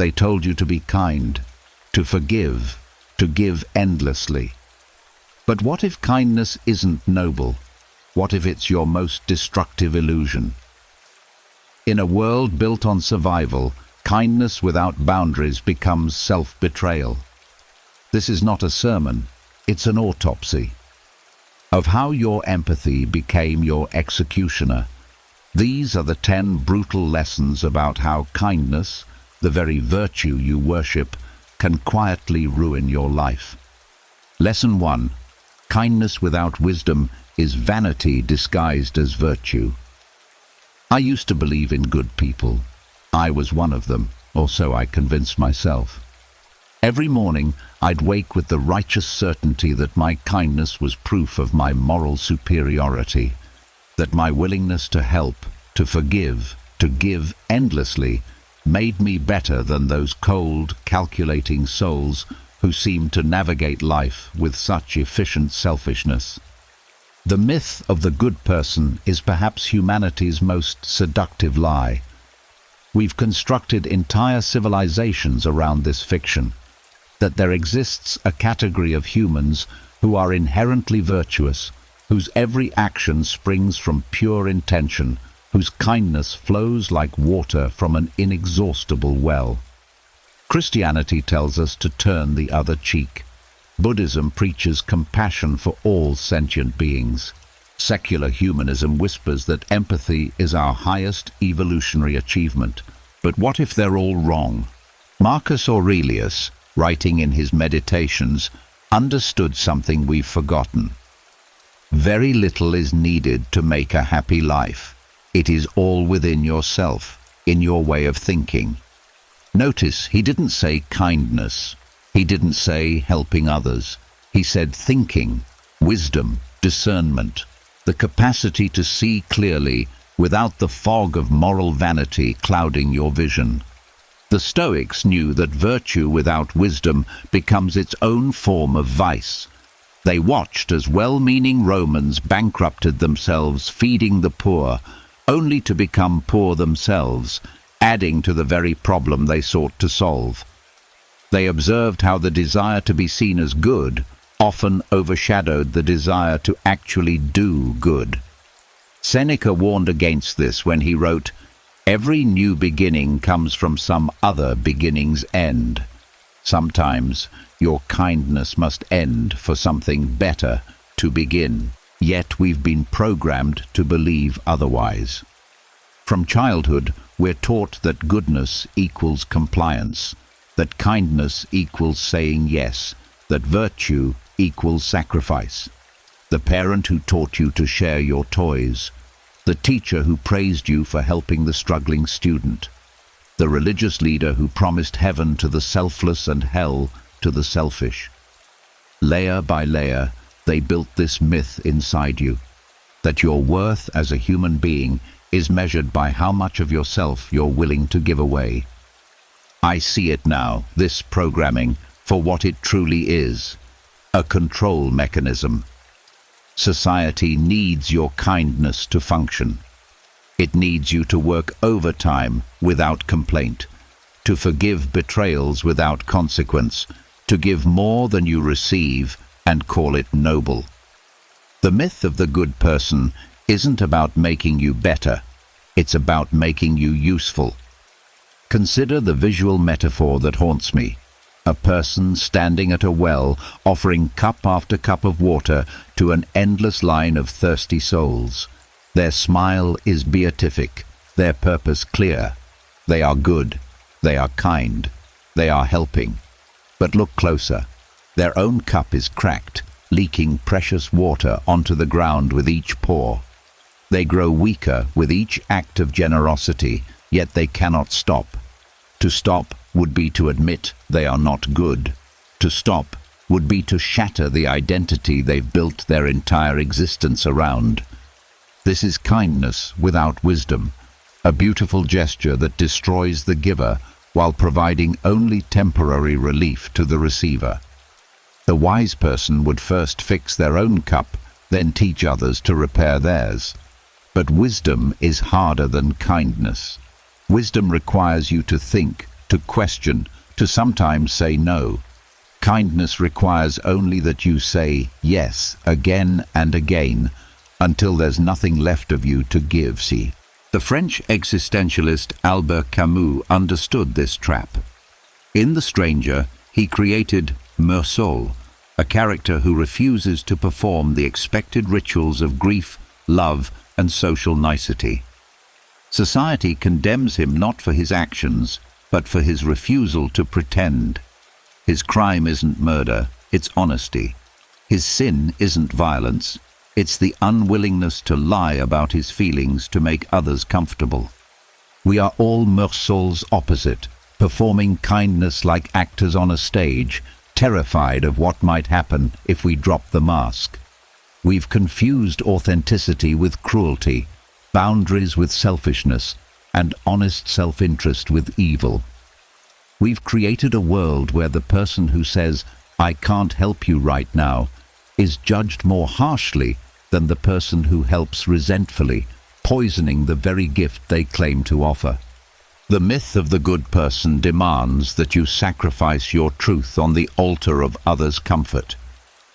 They told you to be kind, to forgive, to give endlessly. But what if kindness isn't noble? What if it's your most destructive illusion? In a world built on survival, kindness without boundaries becomes self-betrayal. This is not a sermon, it's an autopsy of how your empathy became your executioner. These are the 10 brutal lessons about how kindness, the very virtue you worship, can quietly ruin your life. Lesson 1. Kindness without wisdom is vanity disguised as virtue. I used to believe in good people. I was one of them, or so I convinced myself. Every morning, I'd wake with the righteous certainty that my kindness was proof of my moral superiority, that my willingness to help, to forgive, to give endlessly made me better than those cold, calculating souls who seemed to navigate life with such efficient selfishness. The myth of the good person is perhaps humanity's most seductive lie. We've constructed entire civilizations around this fiction, that there exists a category of humans who are inherently virtuous, whose every action springs from pure intention, whose kindness flows like water from an inexhaustible well. Christianity tells us to turn the other cheek. Buddhism preaches compassion for all sentient beings. Secular humanism whispers that empathy is our highest evolutionary achievement. But what if they're all wrong? Marcus Aurelius, writing in his Meditations, understood something we've forgotten. Very little is needed to make a happy life. It is all within yourself, in your way of thinking. Notice, he didn't say kindness. He didn't say helping others. He said thinking, wisdom, discernment, the capacity to see clearly without the fog of moral vanity clouding your vision. The Stoics knew that virtue without wisdom becomes its own form of vice. They watched as well-meaning Romans bankrupted themselves feeding the poor, only to become poor themselves, adding to the very problem they sought to solve. They observed how the desire to be seen as good often overshadowed the desire to actually do good. Seneca warned against this when he wrote, "Every new beginning comes from some other beginning's end." Sometimes your kindness must end for something better to begin. Yet we've been programmed to believe otherwise. From childhood, we're taught that goodness equals compliance, that kindness equals saying yes, that virtue equals sacrifice. The parent who taught you to share your toys, the teacher who praised you for helping the struggling student, the religious leader who promised heaven to the selfless and hell to the selfish. Layer by layer, they built this myth inside you, that your worth as a human being is measured by how much of yourself you're willing to give away. I see it now, this programming, for what it truly is, a control mechanism. Society needs your kindness to function. It needs you to work overtime without complaint, to forgive betrayals without consequence, to give more than you receive and call it noble. The myth of the good person isn't about making you better, it's about making you useful. Consider the visual metaphor that haunts me. A person standing at a well, offering cup after cup of water to an endless line of thirsty souls. Their smile is beatific, their purpose clear. They are good, they are kind, they are helping. But look closer. Their own cup is cracked, leaking precious water onto the ground with each pour. They grow weaker with each act of generosity, yet they cannot stop. To stop would be to admit they are not good. To stop would be to shatter the identity they've built their entire existence around. This is kindness without wisdom, a beautiful gesture that destroys the giver while providing only temporary relief to the receiver. The wise person would first fix their own cup, then teach others to repair theirs. But wisdom is harder than kindness. Wisdom requires you to think, to question, to sometimes say no. Kindness requires only that you say yes again and again until there's nothing left of you to give, see? The French existentialist Albert Camus understood this trap. In The Stranger, he created Meursault, a character who refuses to perform the expected rituals of grief, love, and social nicety. Society condemns him not for his actions, but for his refusal to pretend. His crime isn't murder, it's honesty. His sin isn't violence, it's the unwillingness to lie about his feelings to make others comfortable. We are all Meursault's opposite, performing kindness like actors on a stage, terrified of what might happen if we drop the mask. We've confused authenticity with cruelty, boundaries with selfishness, and honest self-interest with evil. We've created a world where the person who says, "I can't help you right now," is judged more harshly than the person who helps resentfully, poisoning the very gift they claim to offer. The myth of the good person demands that you sacrifice your truth on the altar of others' comfort.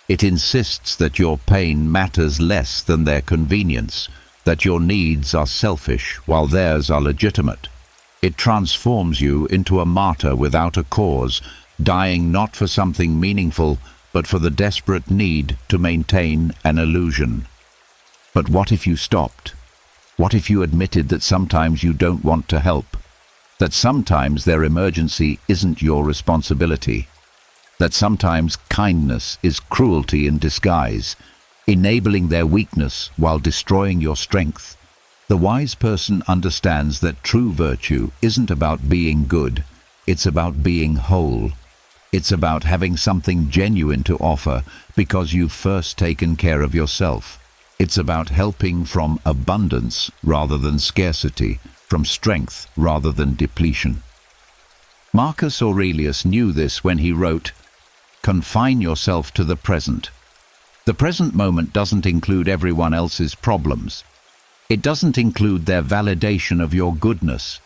It insists that your pain matters less than their convenience, that your needs are selfish while theirs are legitimate. It transforms you into a martyr without a cause, dying not for something meaningful, but for the desperate need to maintain an illusion. But what if you stopped? What if you admitted that sometimes you don't want to help? That sometimes their emergency isn't your responsibility? That sometimes kindness is cruelty in disguise, enabling their weakness while destroying your strength? The wise person understands that true virtue isn't about being good, it's about being whole. It's about having something genuine to offer because you've first taken care of yourself. It's about helping from abundance rather than scarcity, from strength rather than depletion. Marcus Aurelius knew this when he wrote, "Confine yourself to the present." The present moment doesn't include everyone else's problems. It doesn't include their validation of your goodness.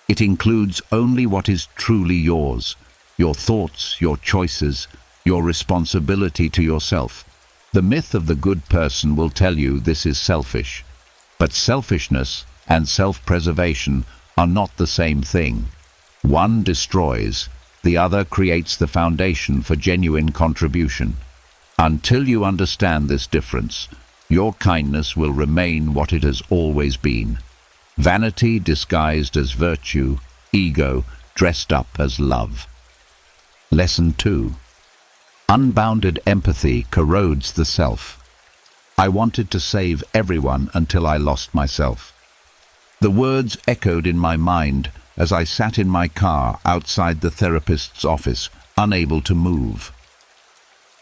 It includes only what is truly yours, your thoughts, your choices, your responsibility to yourself. The myth of the good person will tell you this is selfish, but selfishness and self-preservation are not the same thing. One destroys, the other creates the foundation for genuine contribution. Until you understand this difference, your kindness will remain what it has always been. Vanity disguised as virtue, ego dressed up as love. Lesson 2. Unbounded empathy corrodes the self. I wanted to save everyone until I lost myself. The words echoed in my mind as I sat in my car outside the therapist's office, unable to move.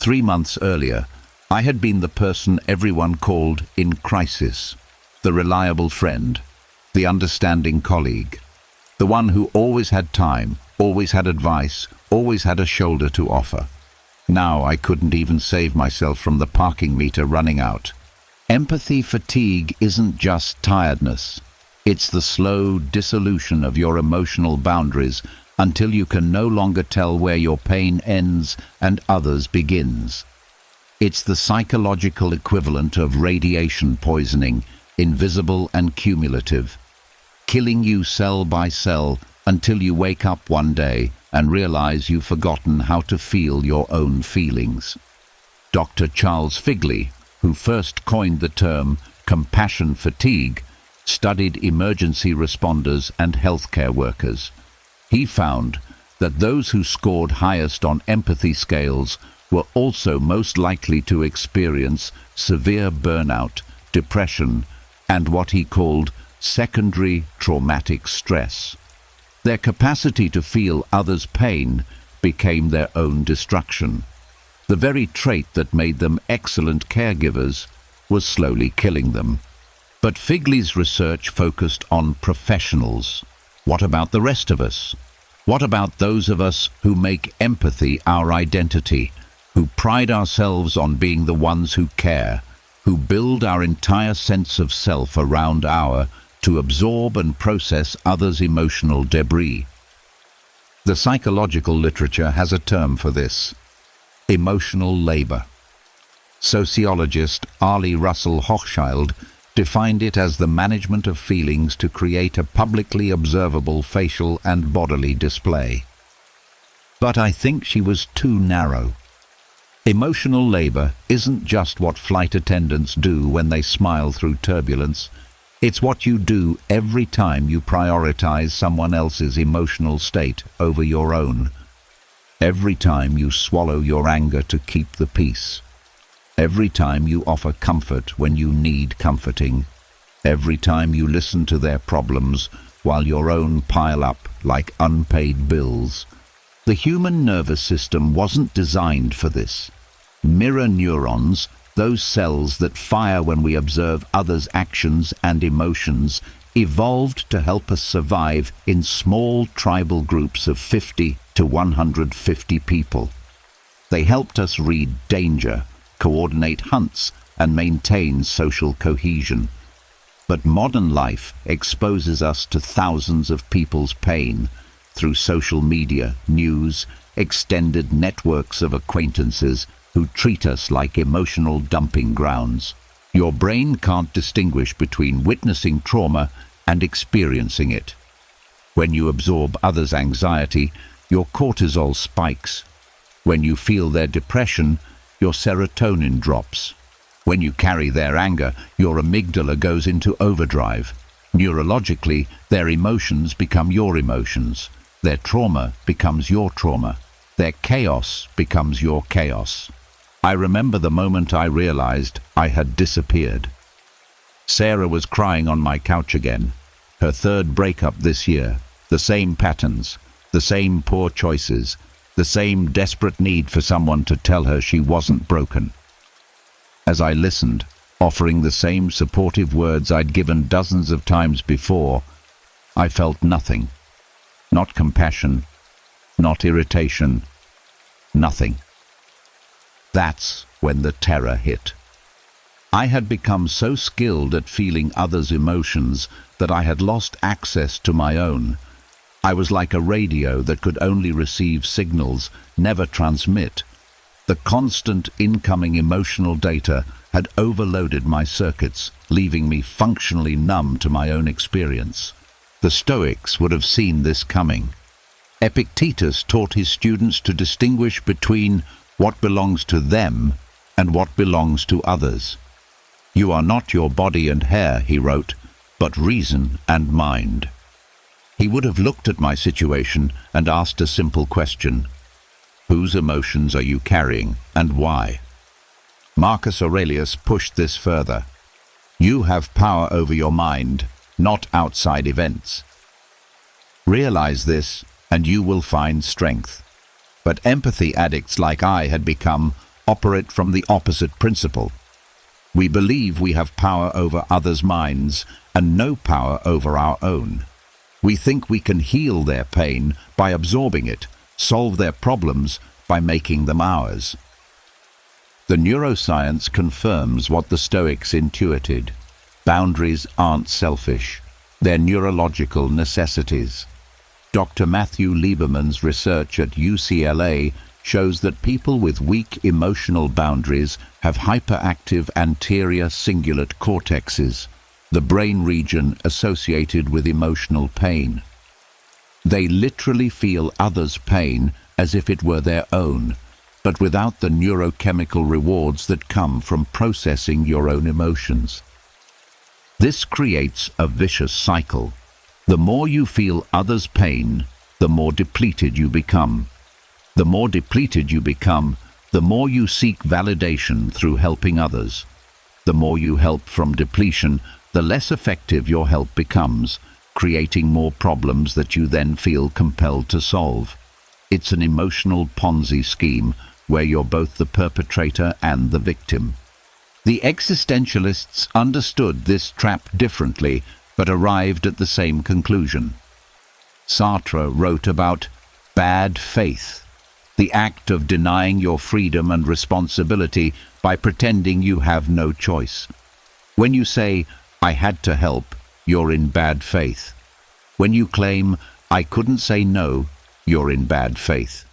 3 months earlier, I had been the person everyone called in crisis, the reliable friend, the understanding colleague, the one who always had time, always had advice, always had a shoulder to offer. Now I couldn't even save myself from the parking meter running out. Empathy fatigue isn't just tiredness. It's the slow dissolution of your emotional boundaries until you can no longer tell where your pain ends and others begins. It's the psychological equivalent of radiation poisoning, invisible and cumulative, killing you cell by cell until you wake up one day and realize you've forgotten how to feel your own feelings. Dr. Charles Figley, who first coined the term compassion fatigue, studied emergency responders and healthcare workers. He found that those who scored highest on empathy scales were also most likely to experience severe burnout, depression, and what he called secondary traumatic stress. Their capacity to feel others' pain became their own destruction. The very trait that made them excellent caregivers was slowly killing them. But Figley's research focused on professionals. What about the rest of us? What about those of us who make empathy our identity, who pride ourselves on being the ones who care, who build our entire sense of self around to absorb and process others' emotional debris? The psychological literature has a term for this: emotional labor. Sociologist Arlie Russell Hochschild defined it as the management of feelings to create a publicly observable facial and bodily display. But I think she was too narrow. Emotional labor isn't just what flight attendants do when they smile through turbulence. It's what you do every time you prioritize someone else's emotional state over your own. Every time you swallow your anger to keep the peace. Every time you offer comfort when you need comforting. Every time you listen to their problems while your own pile up like unpaid bills. The human nervous system wasn't designed for this. Mirror neurons, those cells that fire when we observe others' actions and emotions, evolved to help us survive in small tribal groups of 50 to 150 people. They helped us read danger, coordinate hunts, and maintain social cohesion. But modern life exposes us to thousands of people's pain through social media, news, extended networks of acquaintances who treat us like emotional dumping grounds. Your brain can't distinguish between witnessing trauma and experiencing it. When you absorb others' anxiety, your cortisol spikes. When you feel their depression, your serotonin drops. When you carry their anger, your amygdala goes into overdrive. Neurologically, their emotions become your emotions. Their trauma becomes your trauma. Their chaos becomes your chaos. I remember the moment I realized I had disappeared. Sarah was crying on my couch again. Her third breakup this year. The same patterns, the same poor choices, the same desperate need for someone to tell her she wasn't broken. As I listened, offering the same supportive words I'd given dozens of times before, I felt nothing. Not compassion, not irritation, nothing. That's when the terror hit. I had become so skilled at feeling others' emotions that I had lost access to my own. I was like a radio that could only receive signals, never transmit. The constant incoming emotional data had overloaded my circuits, leaving me functionally numb to my own experience. The Stoics would have seen this coming. Epictetus taught his students to distinguish between what belongs to them and what belongs to others. You are not your body and hair, he wrote, but reason and mind. He would have looked at my situation and asked a simple question: whose emotions are you carrying and why? Marcus Aurelius pushed this further. You have power over your mind, not outside events. Realize this and you will find strength. But empathy addicts like I had become operate from the opposite principle. We believe we have power over others' minds and no power over our own. We think we can heal their pain by absorbing it, solve their problems by making them ours. The neuroscience confirms what the Stoics intuited. Boundaries aren't selfish. They're neurological necessities. Dr. Matthew Lieberman's research at UCLA shows that people with weak emotional boundaries have hyperactive anterior cingulate cortexes, the brain region associated with emotional pain. They literally feel others' pain as if it were their own, but without the neurochemical rewards that come from processing your own emotions. This creates a vicious cycle. The more you feel others' pain, the more depleted you become. The more depleted you become, the more you seek validation through helping others. The more you help from depletion, the less effective your help becomes, creating more problems that you then feel compelled to solve. It's an emotional Ponzi scheme where you're both the perpetrator and the victim. The existentialists understood this trap differently, but arrived at the same conclusion. Sartre wrote about bad faith, the act of denying your freedom and responsibility by pretending you have no choice. When you say, "I had to help," you're in bad faith. When you claim, "I couldn't say no," you're in bad faith.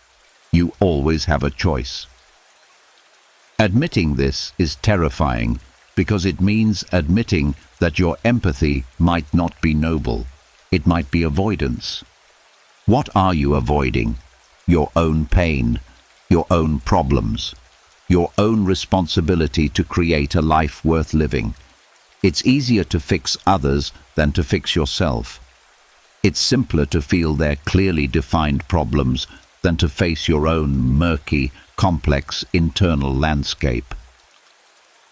You always have a choice. Admitting this is terrifying because it means admitting that your empathy might not be noble. It might be avoidance. What are you avoiding? Your own pain, your own problems, your own responsibility to create a life worth living. It's easier to fix others than to fix yourself. It's simpler to feel their clearly defined problems than to face your own murky, complex internal landscape.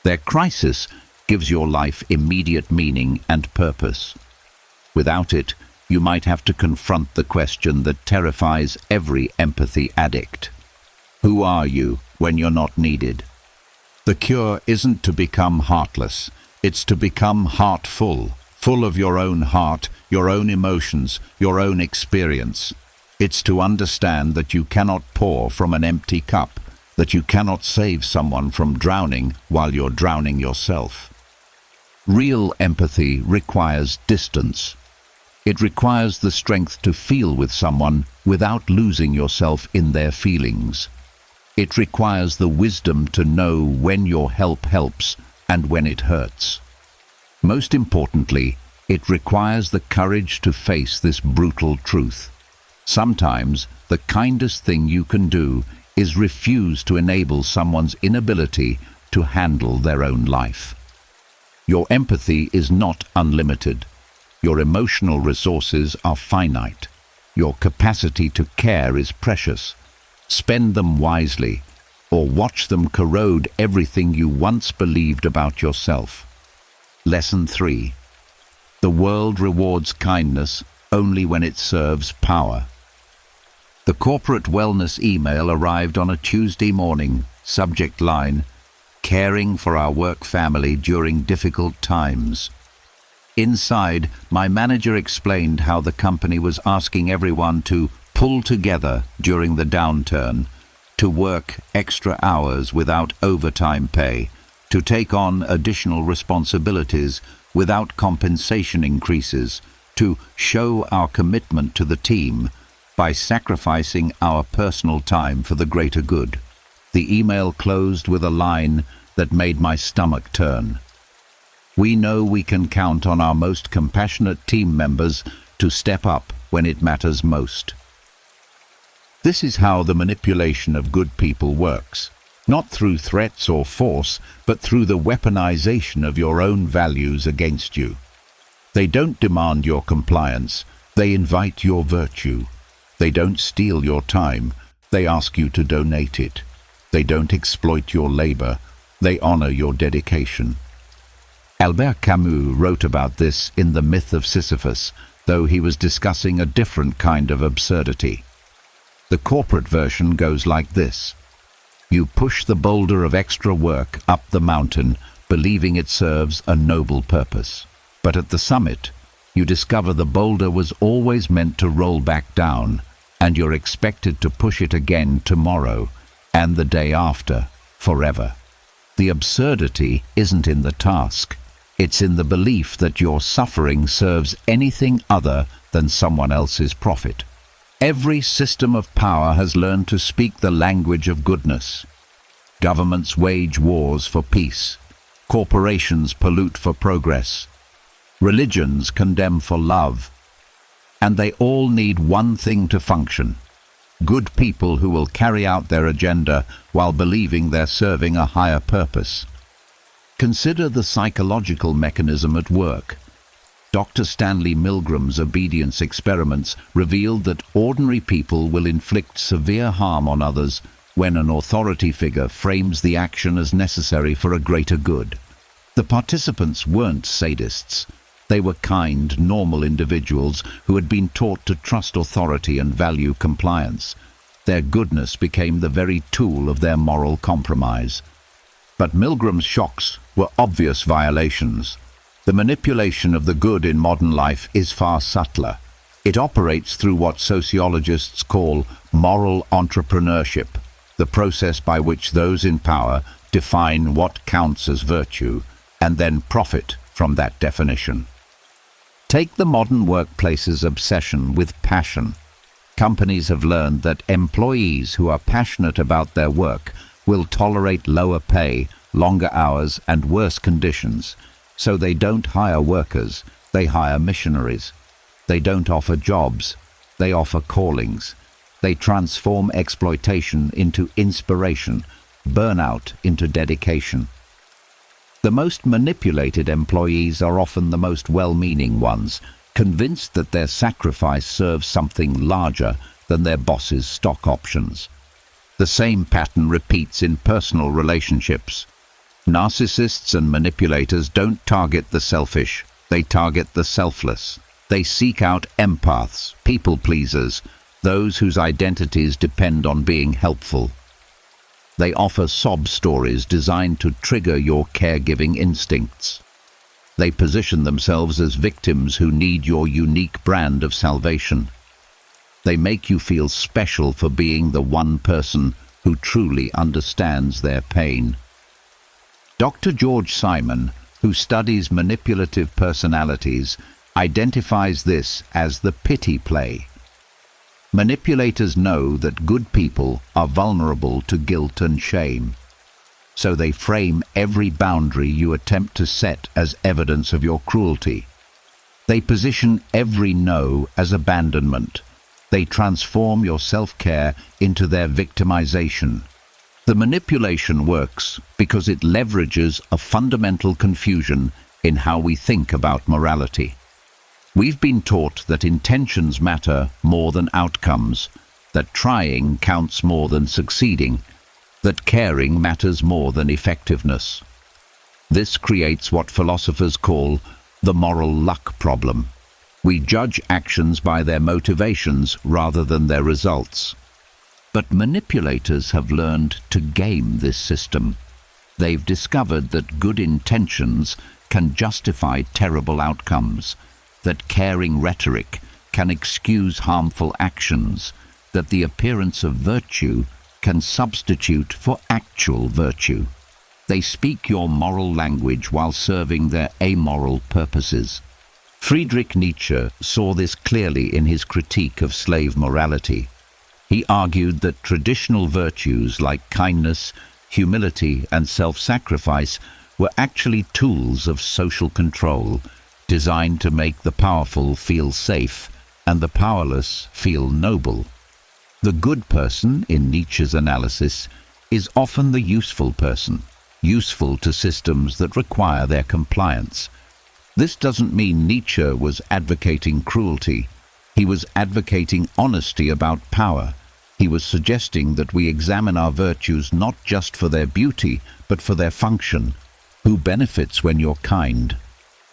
Their crisis gives your life immediate meaning and purpose. Without it, you might have to confront the question that terrifies every empathy addict. Who are you when you're not needed? The cure isn't to become heartless. It's to become heartful, full of your own heart, your own emotions, your own experience. It's to understand that you cannot pour from an empty cup, that you cannot save someone from drowning while you're drowning yourself. Real empathy requires distance. It requires the strength to feel with someone without losing yourself in their feelings. It requires the wisdom to know when your help helps and when it hurts. Most importantly, it requires the courage to face this brutal truth. Sometimes the kindest thing you can do is refuse to enable someone's inability to handle their own life. Your empathy is not unlimited. Your emotional resources are finite. Your capacity to care is precious. Spend them wisely, or watch them corrode everything you once believed about yourself. Lesson 3. The world rewards kindness only when it serves power. The corporate wellness email arrived on a Tuesday morning. Subject line: caring for our work family during difficult times. Inside, my manager explained how the company was asking everyone to pull together during the downturn, to work extra hours without overtime pay, to take on additional responsibilities without compensation increases, to show our commitment to the team by sacrificing our personal time for the greater good. The email closed with a line that made my stomach turn. We know we can count on our most compassionate team members to step up when it matters most. This is how the manipulation of good people works, not through threats or force, but through the weaponization of your own values against you. They don't demand your compliance, they invite your virtue. They don't steal your time, they ask you to donate it. They don't exploit your labor, they honor your dedication. Albert Camus wrote about this in The Myth of Sisyphus, though he was discussing a different kind of absurdity. The corporate version goes like this. You push the boulder of extra work up the mountain, believing it serves a noble purpose. But at the summit, you discover the boulder was always meant to roll back down, and you're expected to push it again tomorrow, and the day after, forever. The absurdity isn't in the task. It's in the belief that your suffering serves anything other than someone else's profit. Every system of power has learned to speak the language of goodness. Governments wage wars for peace. Corporations pollute for progress. Religions condemn for love. And they all need one thing to function: good people who will carry out their agenda while believing they're serving a higher purpose. Consider the psychological mechanism at work. Dr. Stanley Milgram's obedience experiments revealed that ordinary people will inflict severe harm on others when an authority figure frames the action as necessary for a greater good. The participants weren't sadists. They were kind, normal individuals who had been taught to trust authority and value compliance. Their goodness became the very tool of their moral compromise. But Milgram's shocks were obvious violations. The manipulation of the good in modern life is far subtler. It operates through what sociologists call moral entrepreneurship, the process by which those in power define what counts as virtue and then profit from that definition. Take the modern workplace's obsession with passion. Companies have learned that employees who are passionate about their work will tolerate lower pay, longer hours, and worse conditions. So they don't hire workers, they hire missionaries. They don't offer jobs, they offer callings. They transform exploitation into inspiration, burnout into dedication. The most manipulated employees are often the most well-meaning ones, convinced that their sacrifice serves something larger than their boss's stock options. The same pattern repeats in personal relationships. Narcissists and manipulators don't target the selfish, they target the selfless. They seek out empaths, people pleasers, those whose identities depend on being helpful. They offer sob stories designed to trigger your caregiving instincts. They position themselves as victims who need your unique brand of salvation. They make you feel special for being the one person who truly understands their pain. Dr. George Simon, who studies manipulative personalities, identifies this as the pity play. Manipulators know that good people are vulnerable to guilt and shame, so they frame every boundary you attempt to set as evidence of your cruelty. They position every no as abandonment. They transform your self-care into their victimization. The manipulation works because it leverages a fundamental confusion in how we think about morality. We've been taught that intentions matter more than outcomes, that trying counts more than succeeding, that caring matters more than effectiveness. This creates what philosophers call the moral luck problem. We judge actions by their motivations rather than their results. But manipulators have learned to game this system. They've discovered that good intentions can justify terrible outcomes, that caring rhetoric can excuse harmful actions, that the appearance of virtue can substitute for actual virtue. They speak your moral language while serving their amoral purposes. Friedrich Nietzsche saw this clearly in his critique of slave morality. He argued that traditional virtues like kindness, humility, and self-sacrifice were actually tools of social control, designed to make the powerful feel safe and the powerless feel noble. The good person, in Nietzsche's analysis, is often the useful person, useful to systems that require their compliance. This doesn't mean Nietzsche was advocating cruelty. He was advocating honesty about power. He was suggesting that we examine our virtues not just for their beauty, but for their function. Who benefits when you're kind?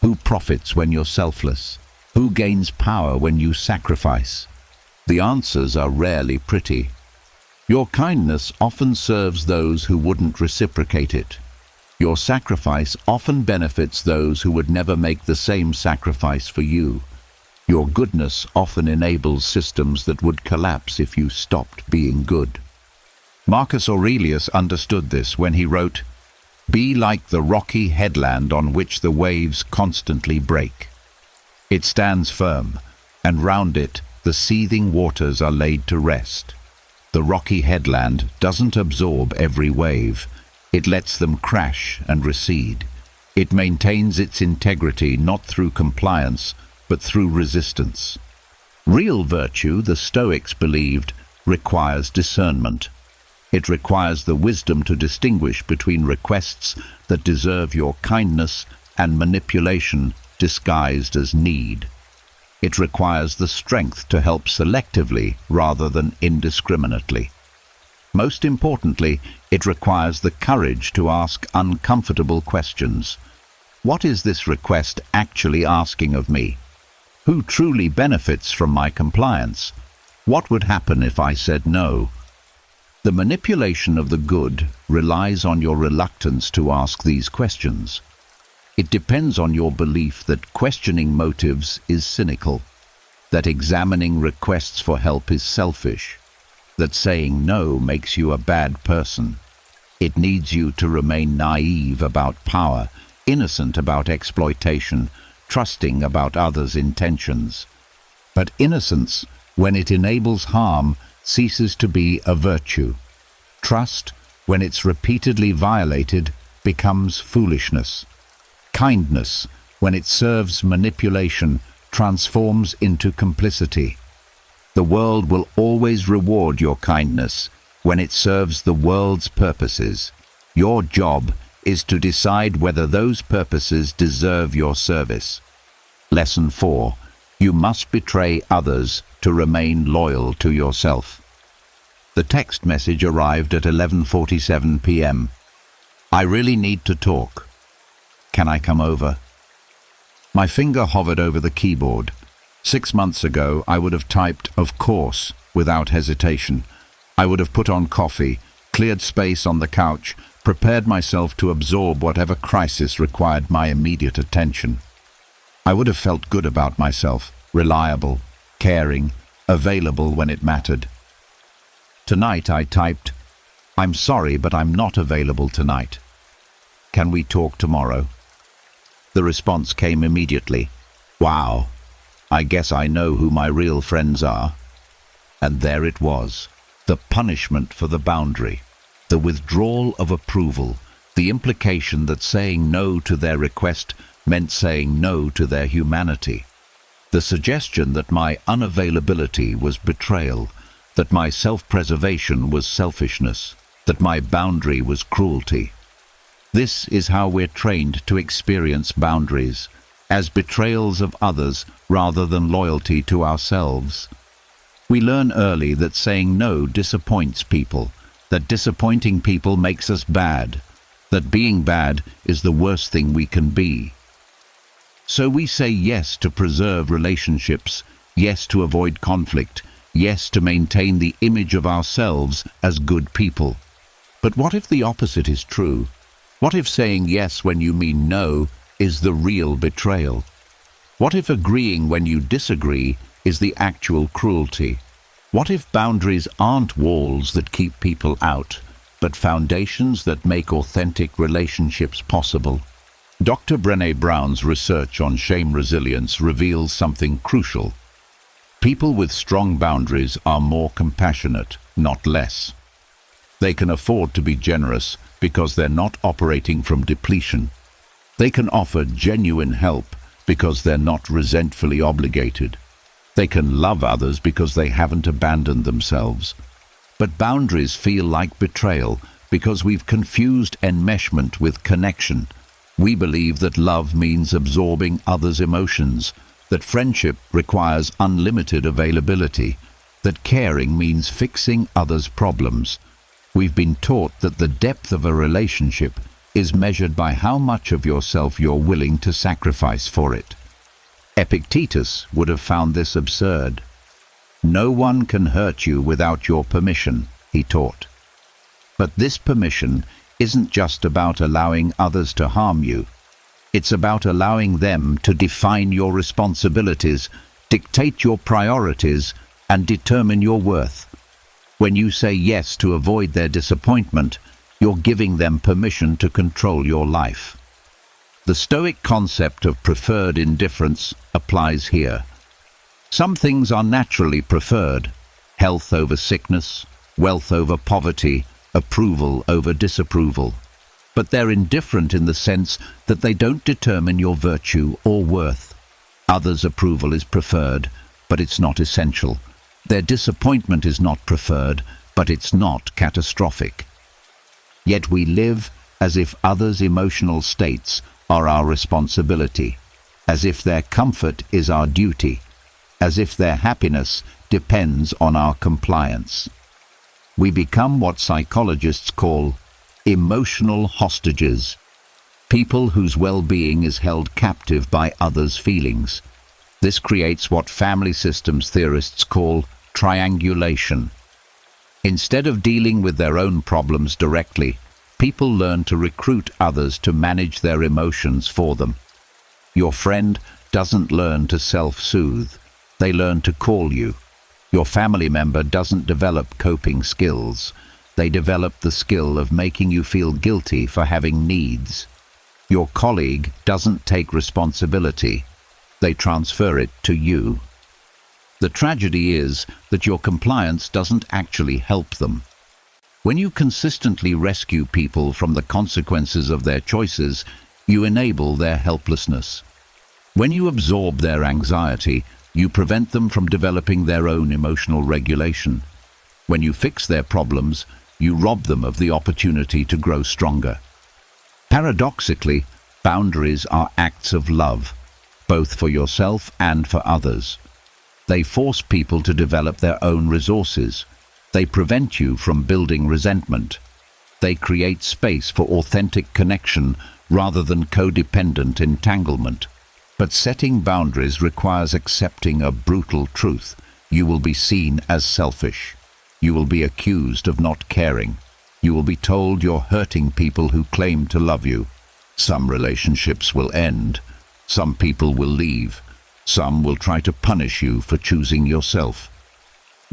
Who profits when you're selfless? Who gains power when you sacrifice? The answers are rarely pretty. Your kindness often serves those who wouldn't reciprocate it. Your sacrifice often benefits those who would never make the same sacrifice for you. Your goodness often enables systems that would collapse if you stopped being good. Marcus Aurelius understood this when he wrote, "Be like the rocky headland on which the waves constantly break. It stands firm, and round it the seething waters are laid to rest. The rocky headland doesn't absorb every wave. It lets them crash and recede. It maintains its integrity not through compliance, but through resistance." Real virtue, the Stoics believed, requires discernment. It requires the wisdom to distinguish between requests that deserve your kindness and manipulation disguised as need. It requires the strength to help selectively rather than indiscriminately. Most importantly, it requires the courage to ask uncomfortable questions. What is this request actually asking of me? Who truly benefits from my compliance? What would happen if I said no? The manipulation of the good relies on your reluctance to ask these questions. It depends on your belief that questioning motives is cynical, that examining requests for help is selfish, that saying no makes you a bad person. It needs you to remain naive about power, innocent about exploitation, trusting about others' intentions. But innocence when it enables harm, ceases to be a virtue. Trust, when it's repeatedly violated, becomes foolishness. Kindness, when it serves manipulation, transforms into complicity. The world will always reward your kindness when it serves the world's purposes. Your job is to decide whether those purposes deserve your service. Lesson 4. You must betray others to remain loyal to yourself. The text message arrived at 11:47 p.m. I really need to talk. Can I come over? My finger hovered over the keyboard. 6 months ago, I would have typed, of course, without hesitation. I would have put on coffee, cleared space on the couch, prepared myself to absorb whatever crisis required my immediate attention. I would have felt good about myself, reliable, caring, available when it mattered. Tonight I typed, I'm sorry, but I'm not available tonight. Can we talk tomorrow? The response came immediately. Wow, I guess I know who my real friends are. And there it was, the punishment for the boundary, the withdrawal of approval, the implication that saying no to their request meant saying no to their humanity. The suggestion that my unavailability was betrayal, that my self-preservation was selfishness, that my boundary was cruelty. This is how we're trained to experience boundaries, as betrayals of others rather than loyalty to ourselves. We learn early that saying no disappoints people, that disappointing people makes us bad, that being bad is the worst thing we can be. So we say yes to preserve relationships, yes to avoid conflict, yes to maintain the image of ourselves as good people. But what if the opposite is true? What if saying yes when you mean no is the real betrayal? What if agreeing when you disagree is the actual cruelty? What if boundaries aren't walls that keep people out, but foundations that make authentic relationships possible? Dr. Brené Brown's research on shame resilience reveals something crucial. People with strong boundaries are more compassionate, not less. They can afford to be generous because they're not operating from depletion. They can offer genuine help because they're not resentfully obligated. They can love others because they haven't abandoned themselves. But boundaries feel like betrayal because we've confused enmeshment with connection. We believe that love means absorbing others' emotions, that friendship requires unlimited availability, that caring means fixing others' problems. We've been taught that the depth of a relationship is measured by how much of yourself you're willing to sacrifice for it. Epictetus would have found this absurd. No one can hurt you without your permission, he taught. But this permission isn't just about allowing others to harm you. It's about allowing them to define your responsibilities, dictate your priorities, and determine your worth. When you say yes to avoid their disappointment, you're giving them permission to control your life. The Stoic concept of preferred indifference applies here. Some things are naturally preferred: health over sickness, wealth over poverty, approval over disapproval. But they're indifferent in the sense that they don't determine your virtue or worth. Others' approval is preferred, but it's not essential. Their disappointment is not preferred, but it's not catastrophic. Yet we live as if others' emotional states are our responsibility, as if their comfort is our duty, as if their happiness depends on our compliance. We become what psychologists call emotional hostages, people whose well-being is held captive by others' feelings. This creates what family systems theorists call triangulation. Instead of dealing with their own problems directly, people learn to recruit others to manage their emotions for them. Your friend doesn't learn to self-soothe. They learn to call you. Your family member doesn't develop coping skills. They develop the skill of making you feel guilty for having needs. Your colleague doesn't take responsibility. They transfer it to you. The tragedy is that your compliance doesn't actually help them. When you consistently rescue people from the consequences of their choices, you enable their helplessness. When you absorb their anxiety, you prevent them from developing their own emotional regulation. When you fix their problems, you rob them of the opportunity to grow stronger. Paradoxically, boundaries are acts of love, both for yourself and for others. They force people to develop their own resources. They prevent you from building resentment. They create space for authentic connection rather than codependent entanglement. But setting boundaries requires accepting a brutal truth. You will be seen as selfish. You will be accused of not caring. You will be told you're hurting people who claim to love you. Some relationships will end. Some people will leave. Some will try to punish you for choosing yourself.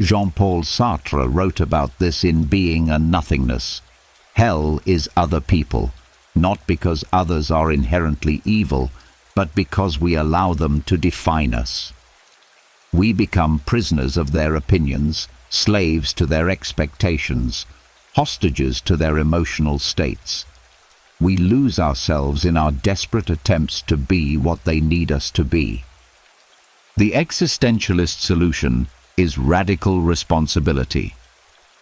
Jean-Paul Sartre wrote about this in Being and Nothingness. Hell is other people, not because others are inherently evil, but because we allow them to define us. We become prisoners of their opinions, slaves to their expectations, hostages to their emotional states. We lose ourselves in our desperate attempts to be what they need us to be. The existentialist solution is radical responsibility,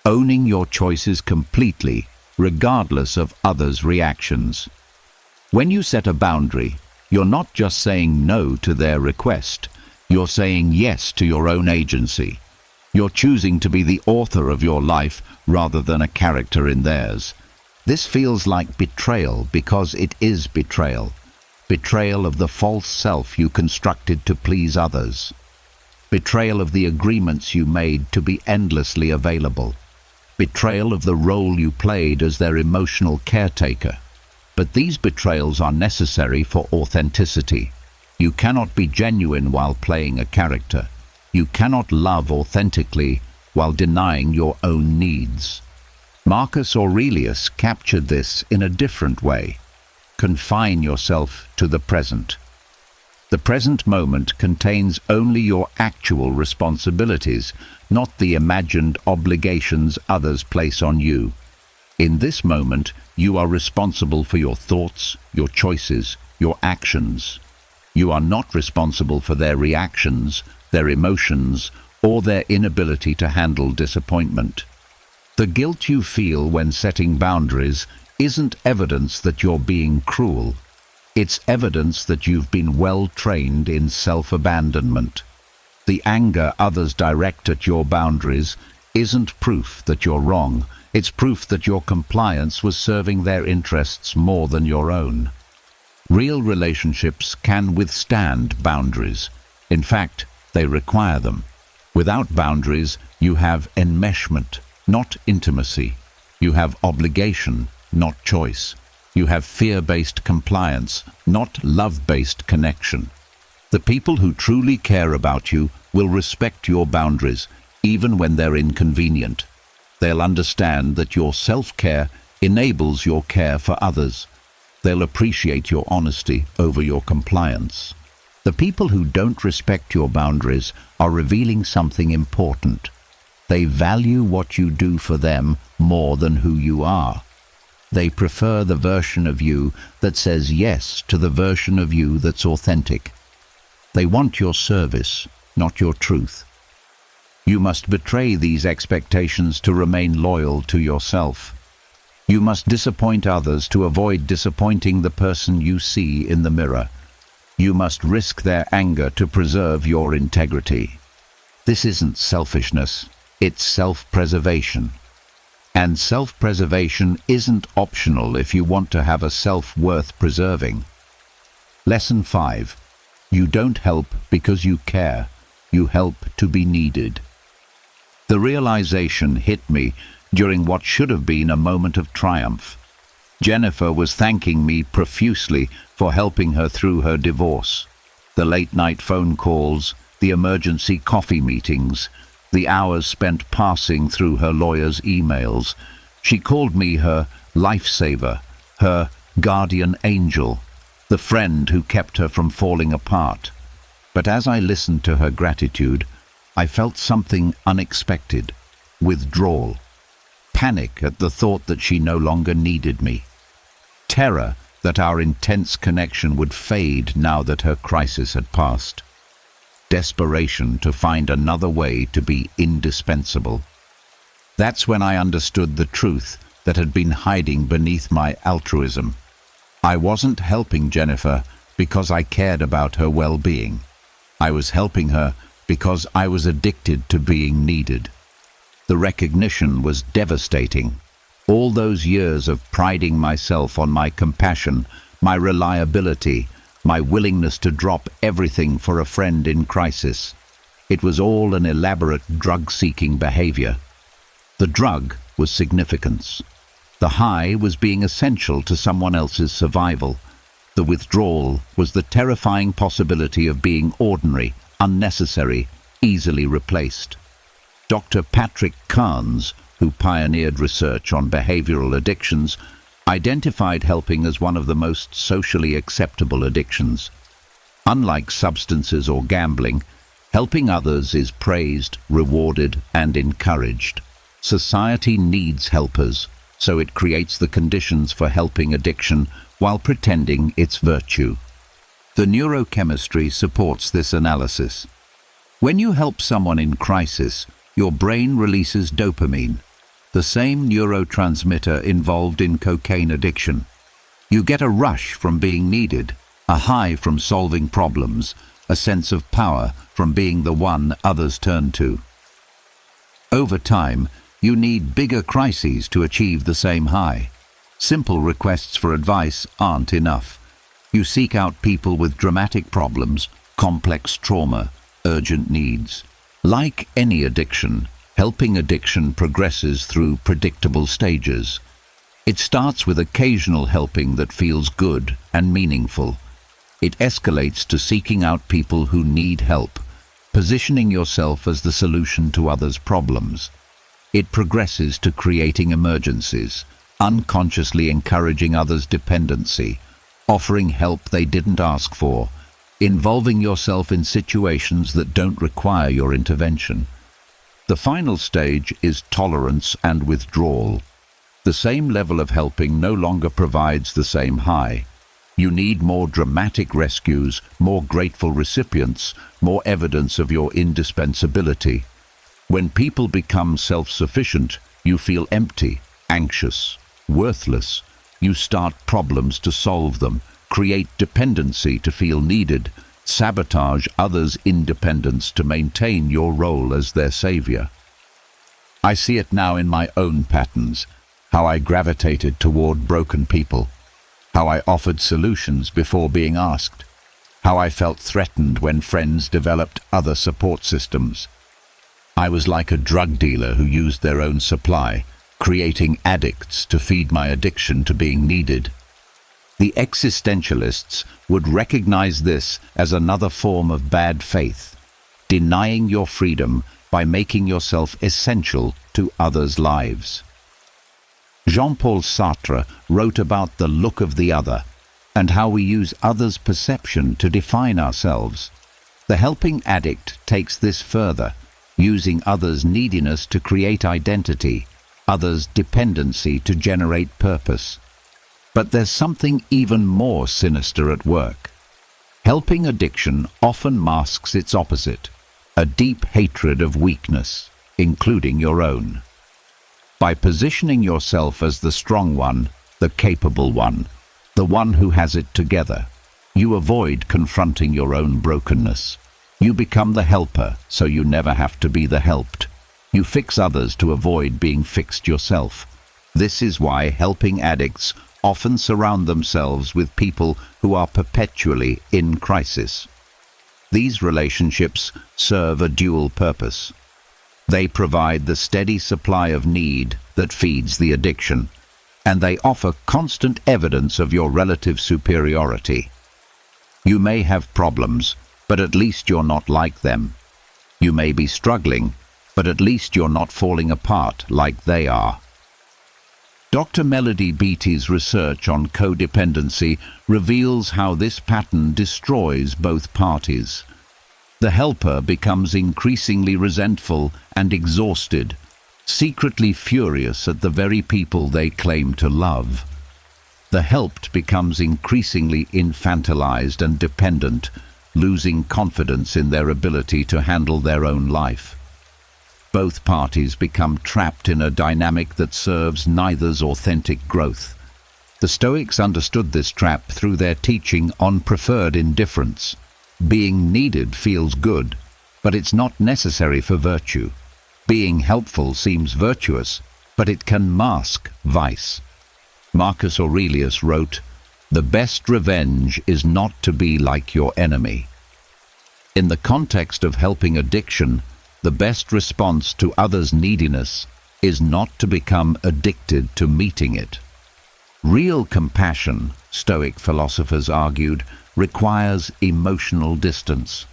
owning your choices completely, regardless of others' reactions. When you set a boundary, you're not just saying no to their request, you're saying yes to your own agency. You're choosing to be the author of your life rather than a character in theirs. This feels like betrayal because it is betrayal. Betrayal of the false self you constructed to please others. Betrayal of the agreements you made to be endlessly available. Betrayal of the role you played as their emotional caretaker. But these betrayals are necessary for authenticity. You cannot be genuine while playing a character. You cannot love authentically while denying your own needs. Marcus Aurelius captured this in a different way. Confine yourself to the present. The present moment contains only your actual responsibilities, not the imagined obligations others place on you. In this moment, you are responsible for your thoughts, your choices, your actions. You are not responsible for their reactions, their emotions, or their inability to handle disappointment. The guilt you feel when setting boundaries isn't evidence that you're being cruel. It's evidence that you've been well trained in self-abandonment. The anger others direct at your boundaries isn't proof that you're wrong. It's proof that your compliance was serving their interests more than your own. Real relationships can withstand boundaries. In fact, they require them. Without boundaries, you have enmeshment, not intimacy. You have obligation, not choice. You have fear-based compliance, not love-based connection. The people who truly care about you will respect your boundaries, even when they're inconvenient. They'll understand that your self-care enables your care for others. They'll appreciate your honesty over your compliance. The people who don't respect your boundaries are revealing something important. They value what you do for them more than who you are. They prefer the version of you that says yes to the version of you that's authentic. They want your service, not your truth. You must betray these expectations to remain loyal to yourself. You must disappoint others to avoid disappointing the person you see in the mirror. You must risk their anger to preserve your integrity. This isn't selfishness, it's self-preservation. And self-preservation isn't optional if you want to have a self worth preserving. Lesson 5. You don't help because you care. You help to be needed. The realization hit me during what should have been a moment of triumph. Jennifer was thanking me profusely for helping her through her divorce. The late-night phone calls, the emergency coffee meetings, the hours spent passing through her lawyer's emails. She called me her lifesaver, her guardian angel, the friend who kept her from falling apart. But as I listened to her gratitude, I felt something unexpected: withdrawal, panic at the thought that she no longer needed me, terror that our intense connection would fade now that her crisis had passed, desperation to find another way to be indispensable. That's when I understood the truth that had been hiding beneath my altruism. I wasn't helping Jennifer because I cared about her well-being. I was helping her because I was addicted to being needed. The recognition was devastating. All those years of priding myself on my compassion, my reliability, my willingness to drop everything for a friend in crisis. It was all an elaborate drug-seeking behavior. The drug was significance. The high was being essential to someone else's survival. The withdrawal was the terrifying possibility of being ordinary, unnecessary, easily replaced. Dr. Patrick Carnes, who pioneered research on behavioral addictions, identified helping as one of the most socially acceptable addictions. Unlike substances or gambling, helping others is praised, rewarded, and encouraged. Society needs helpers, so it creates the conditions for helping addiction while pretending it's virtue. The neurochemistry supports this analysis. When you help someone in crisis, your brain releases dopamine, the same neurotransmitter involved in cocaine addiction. You get a rush from being needed, a high from solving problems, a sense of power from being the one others turn to. Over time, you need bigger crises to achieve the same high. Simple requests for advice aren't enough. You seek out people with dramatic problems, complex trauma, urgent needs. Like any addiction, helping addiction progresses through predictable stages. It starts with occasional helping that feels good and meaningful. It escalates to seeking out people who need help, positioning yourself as the solution to others' problems. It progresses to creating emergencies, unconsciously encouraging others' dependency, offering help they didn't ask for, involving yourself in situations that don't require your intervention. The final stage is tolerance and withdrawal. The same level of helping no longer provides the same high. You need more dramatic rescues, more grateful recipients, more evidence of your indispensability. When people become self-sufficient, you feel empty, anxious, worthless. You start problems to solve them, create dependency to feel needed, sabotage others' independence to maintain your role as their savior. I see it now in my own patterns, how I gravitated toward broken people, how I offered solutions before being asked, how I felt threatened when friends developed other support systems. I was like a drug dealer who used their own supply, creating addicts to feed my addiction to being needed. The existentialists would recognize this as another form of bad faith, denying your freedom by making yourself essential to others' lives. Jean-Paul Sartre wrote about the look of the other and how we use others' perception to define ourselves. The helping addict takes this further, using others' neediness to create identity, others' dependency to generate purpose. But there's something even more sinister at work. Helping addiction often masks its opposite, a deep hatred of weakness, including your own. By positioning yourself as the strong one, the capable one, the one who has it together, you avoid confronting your own brokenness. You become the helper, so you never have to be the helped. You fix others to avoid being fixed yourself. This is why helping addicts often surround themselves with people who are perpetually in crisis. These relationships serve a dual purpose. They provide the steady supply of need that feeds the addiction, and they offer constant evidence of your relative superiority. You may have problems, but at least you're not like them. You may be struggling, but at least you're not falling apart like they are. Dr. Melody Beattie's research on codependency reveals how this pattern destroys both parties. The helper becomes increasingly resentful and exhausted, secretly furious at the very people they claim to love. The helped becomes increasingly infantilized and dependent, losing confidence in their ability to handle their own life. Both parties become trapped in a dynamic that serves neither's authentic growth. The Stoics understood this trap through their teaching on preferred indifference. Being needed feels good, but it's not necessary for virtue. Being helpful seems virtuous, but it can mask vice. Marcus Aurelius wrote, "The best revenge is not to be like your enemy." In the context of helping addiction, the best response to others' neediness is not to become addicted to meeting it. Real compassion, Stoic philosophers argued, requires emotional distance.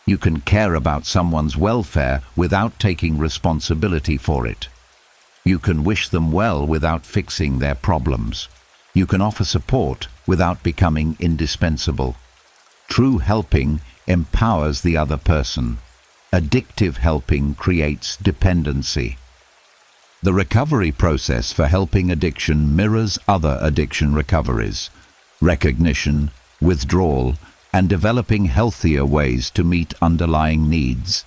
You can care about someone's welfare without taking responsibility for it. You can wish them well without fixing their problems. You can offer support without becoming indispensable. True helping empowers the other person. Addictive helping creates dependency. The recovery process for helping addiction mirrors other addiction recoveries: recognition, withdrawal, and developing healthier ways to meet underlying needs.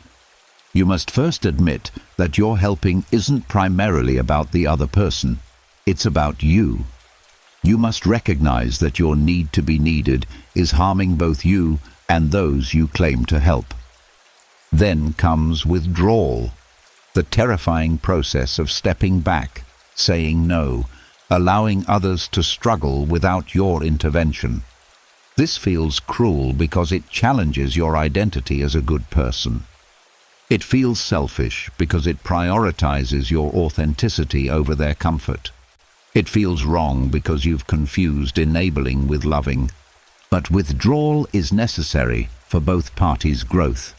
You must first admit that your helping isn't primarily about the other person. It's about you. You must recognize that your need to be needed is harming both you and those you claim to help. Then comes withdrawal, the terrifying process of stepping back, saying no, allowing others to struggle without your intervention. This feels cruel because it challenges your identity as a good person. It feels selfish because it prioritizes your authenticity over their comfort. It feels wrong because you've confused enabling with loving. But withdrawal is necessary for both parties' growth.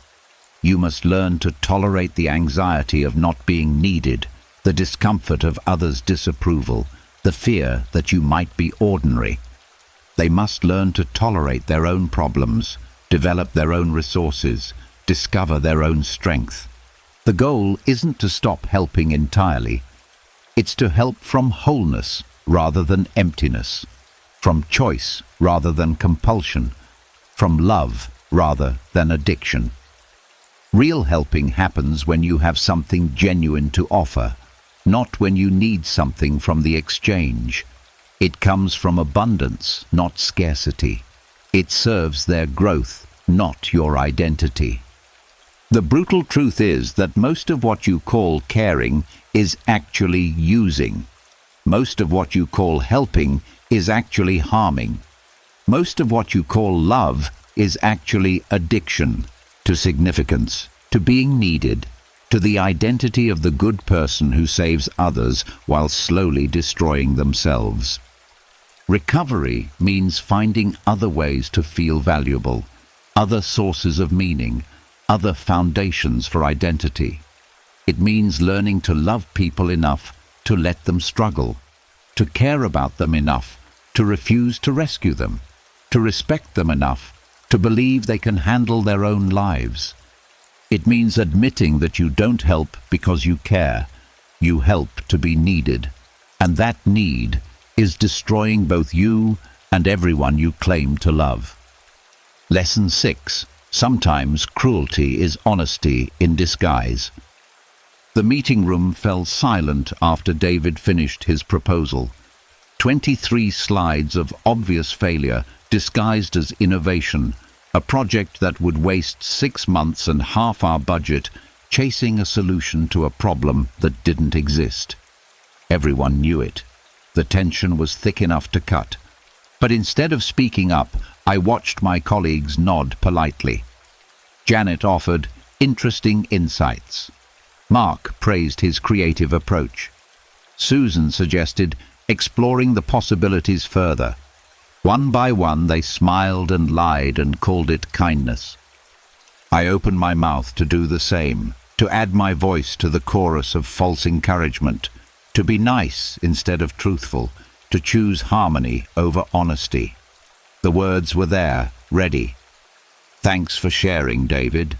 You must learn to tolerate the anxiety of not being needed, the discomfort of others' disapproval, the fear that you might be ordinary. They must learn to tolerate their own problems, develop their own resources, discover their own strength. The goal isn't to stop helping entirely. It's to help from wholeness rather than emptiness, from choice rather than compulsion, from love rather than addiction. Real helping happens when you have something genuine to offer, not when you need something from the exchange. It comes from abundance, not scarcity. It serves their growth, not your identity. The brutal truth is that most of what you call caring is actually using. Most of what you call helping is actually harming. Most of what you call love is actually addiction to significance, to being needed, to the identity of the good person who saves others while slowly destroying themselves. Recovery means finding other ways to feel valuable, other sources of meaning, other foundations for identity. It means learning to love people enough to let them struggle, to care about them enough to refuse to rescue them, to respect them enough to believe they can handle their own lives. It means admitting that you don't help because you care. You help to be needed, and that need is destroying both you and everyone you claim to love. Lesson 6. Sometimes cruelty is honesty in disguise. The meeting room fell silent after David finished his proposal. 23 slides of obvious failure disguised as innovation, a project that would waste 6 months and half our budget chasing a solution to a problem that didn't exist. Everyone knew it. The tension was thick enough to cut. But instead of speaking up, I watched my colleagues nod politely. Janet offered interesting insights. Mark praised his creative approach. Susan suggested exploring the possibilities further. One by one they smiled and lied and called it kindness. I opened my mouth to do the same, to add my voice to the chorus of false encouragement, to be nice instead of truthful, to choose harmony over honesty. The words were there, ready. Thanks for sharing, David,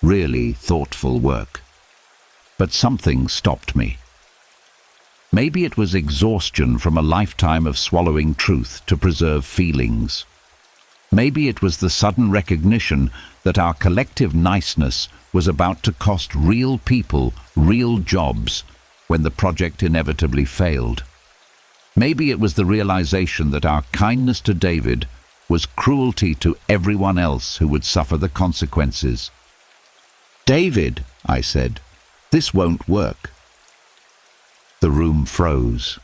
really thoughtful work. But something stopped me. Maybe it was exhaustion from a lifetime of swallowing truth to preserve feelings. Maybe it was the sudden recognition that our collective niceness was about to cost real people real jobs when the project inevitably failed. Maybe it was the realization that our kindness to David was cruelty to everyone else who would suffer the consequences. "David," I said, "this won't work." The room froze.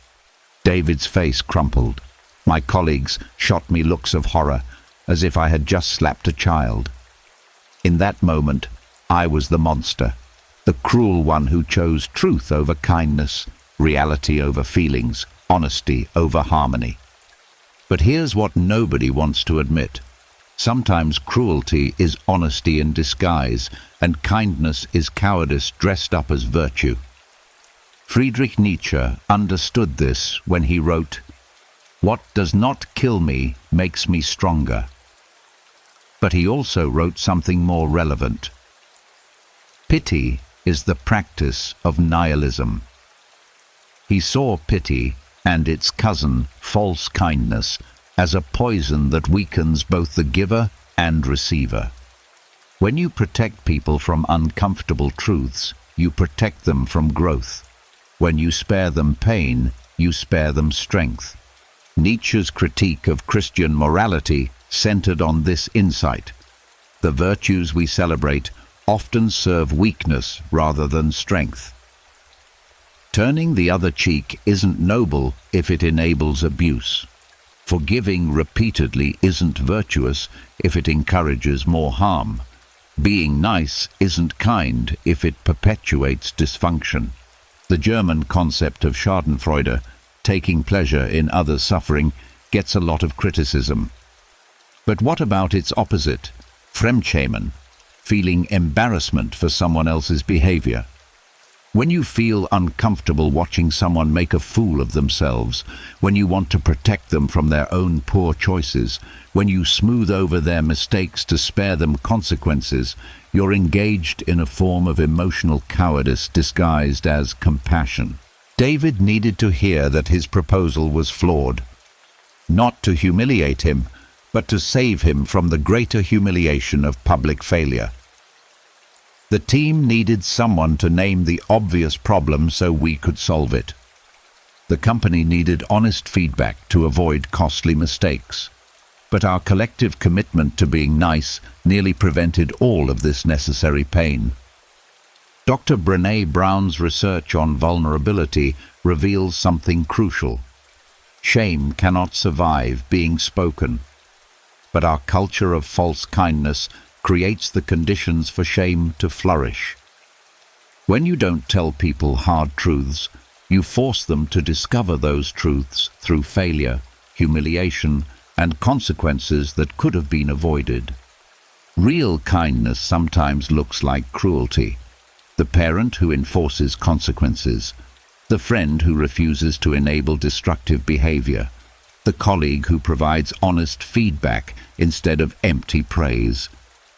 David's face crumpled. My colleagues shot me looks of horror, as if I had just slapped a child. In that moment, I was the monster, the cruel one who chose truth over kindness, reality over feelings, honesty over harmony. But here's what nobody wants to admit. Sometimes cruelty is honesty in disguise, and kindness is cowardice dressed up as virtue. Friedrich Nietzsche understood this when he wrote, "What does not kill me makes me stronger." But he also wrote something more relevant. Pity is the practice of nihilism. He saw pity and its cousin, false kindness, as a poison that weakens both the giver and receiver. When you protect people from uncomfortable truths, you protect them from growth. When you spare them pain, you spare them strength. Nietzsche's critique of Christian morality centered on this insight. The virtues we celebrate often serve weakness rather than strength. Turning the other cheek isn't noble if it enables abuse. Forgiving repeatedly isn't virtuous if it encourages more harm. Being nice isn't kind if it perpetuates dysfunction. The German concept of Schadenfreude, taking pleasure in others' suffering, gets a lot of criticism. But what about its opposite, Fremdschämen, feeling embarrassment for someone else's behavior? When you feel uncomfortable watching someone make a fool of themselves, when you want to protect them from their own poor choices, when you smooth over their mistakes to spare them consequences, you're engaged in a form of emotional cowardice disguised as compassion. David needed to hear that his proposal was flawed. Not to humiliate him, but to save him from the greater humiliation of public failure. The team needed someone to name the obvious problem so we could solve it. The company needed honest feedback to avoid costly mistakes. But our collective commitment to being nice nearly prevented all of this necessary pain. Dr. Brené Brown's research on vulnerability reveals something crucial. Shame cannot survive being spoken. But our culture of false kindness creates the conditions for shame to flourish. When you don't tell people hard truths, you force them to discover those truths through failure, humiliation, and consequences that could have been avoided. Real kindness sometimes looks like cruelty. The parent who enforces consequences, the friend who refuses to enable destructive behavior, the colleague who provides honest feedback instead of empty praise,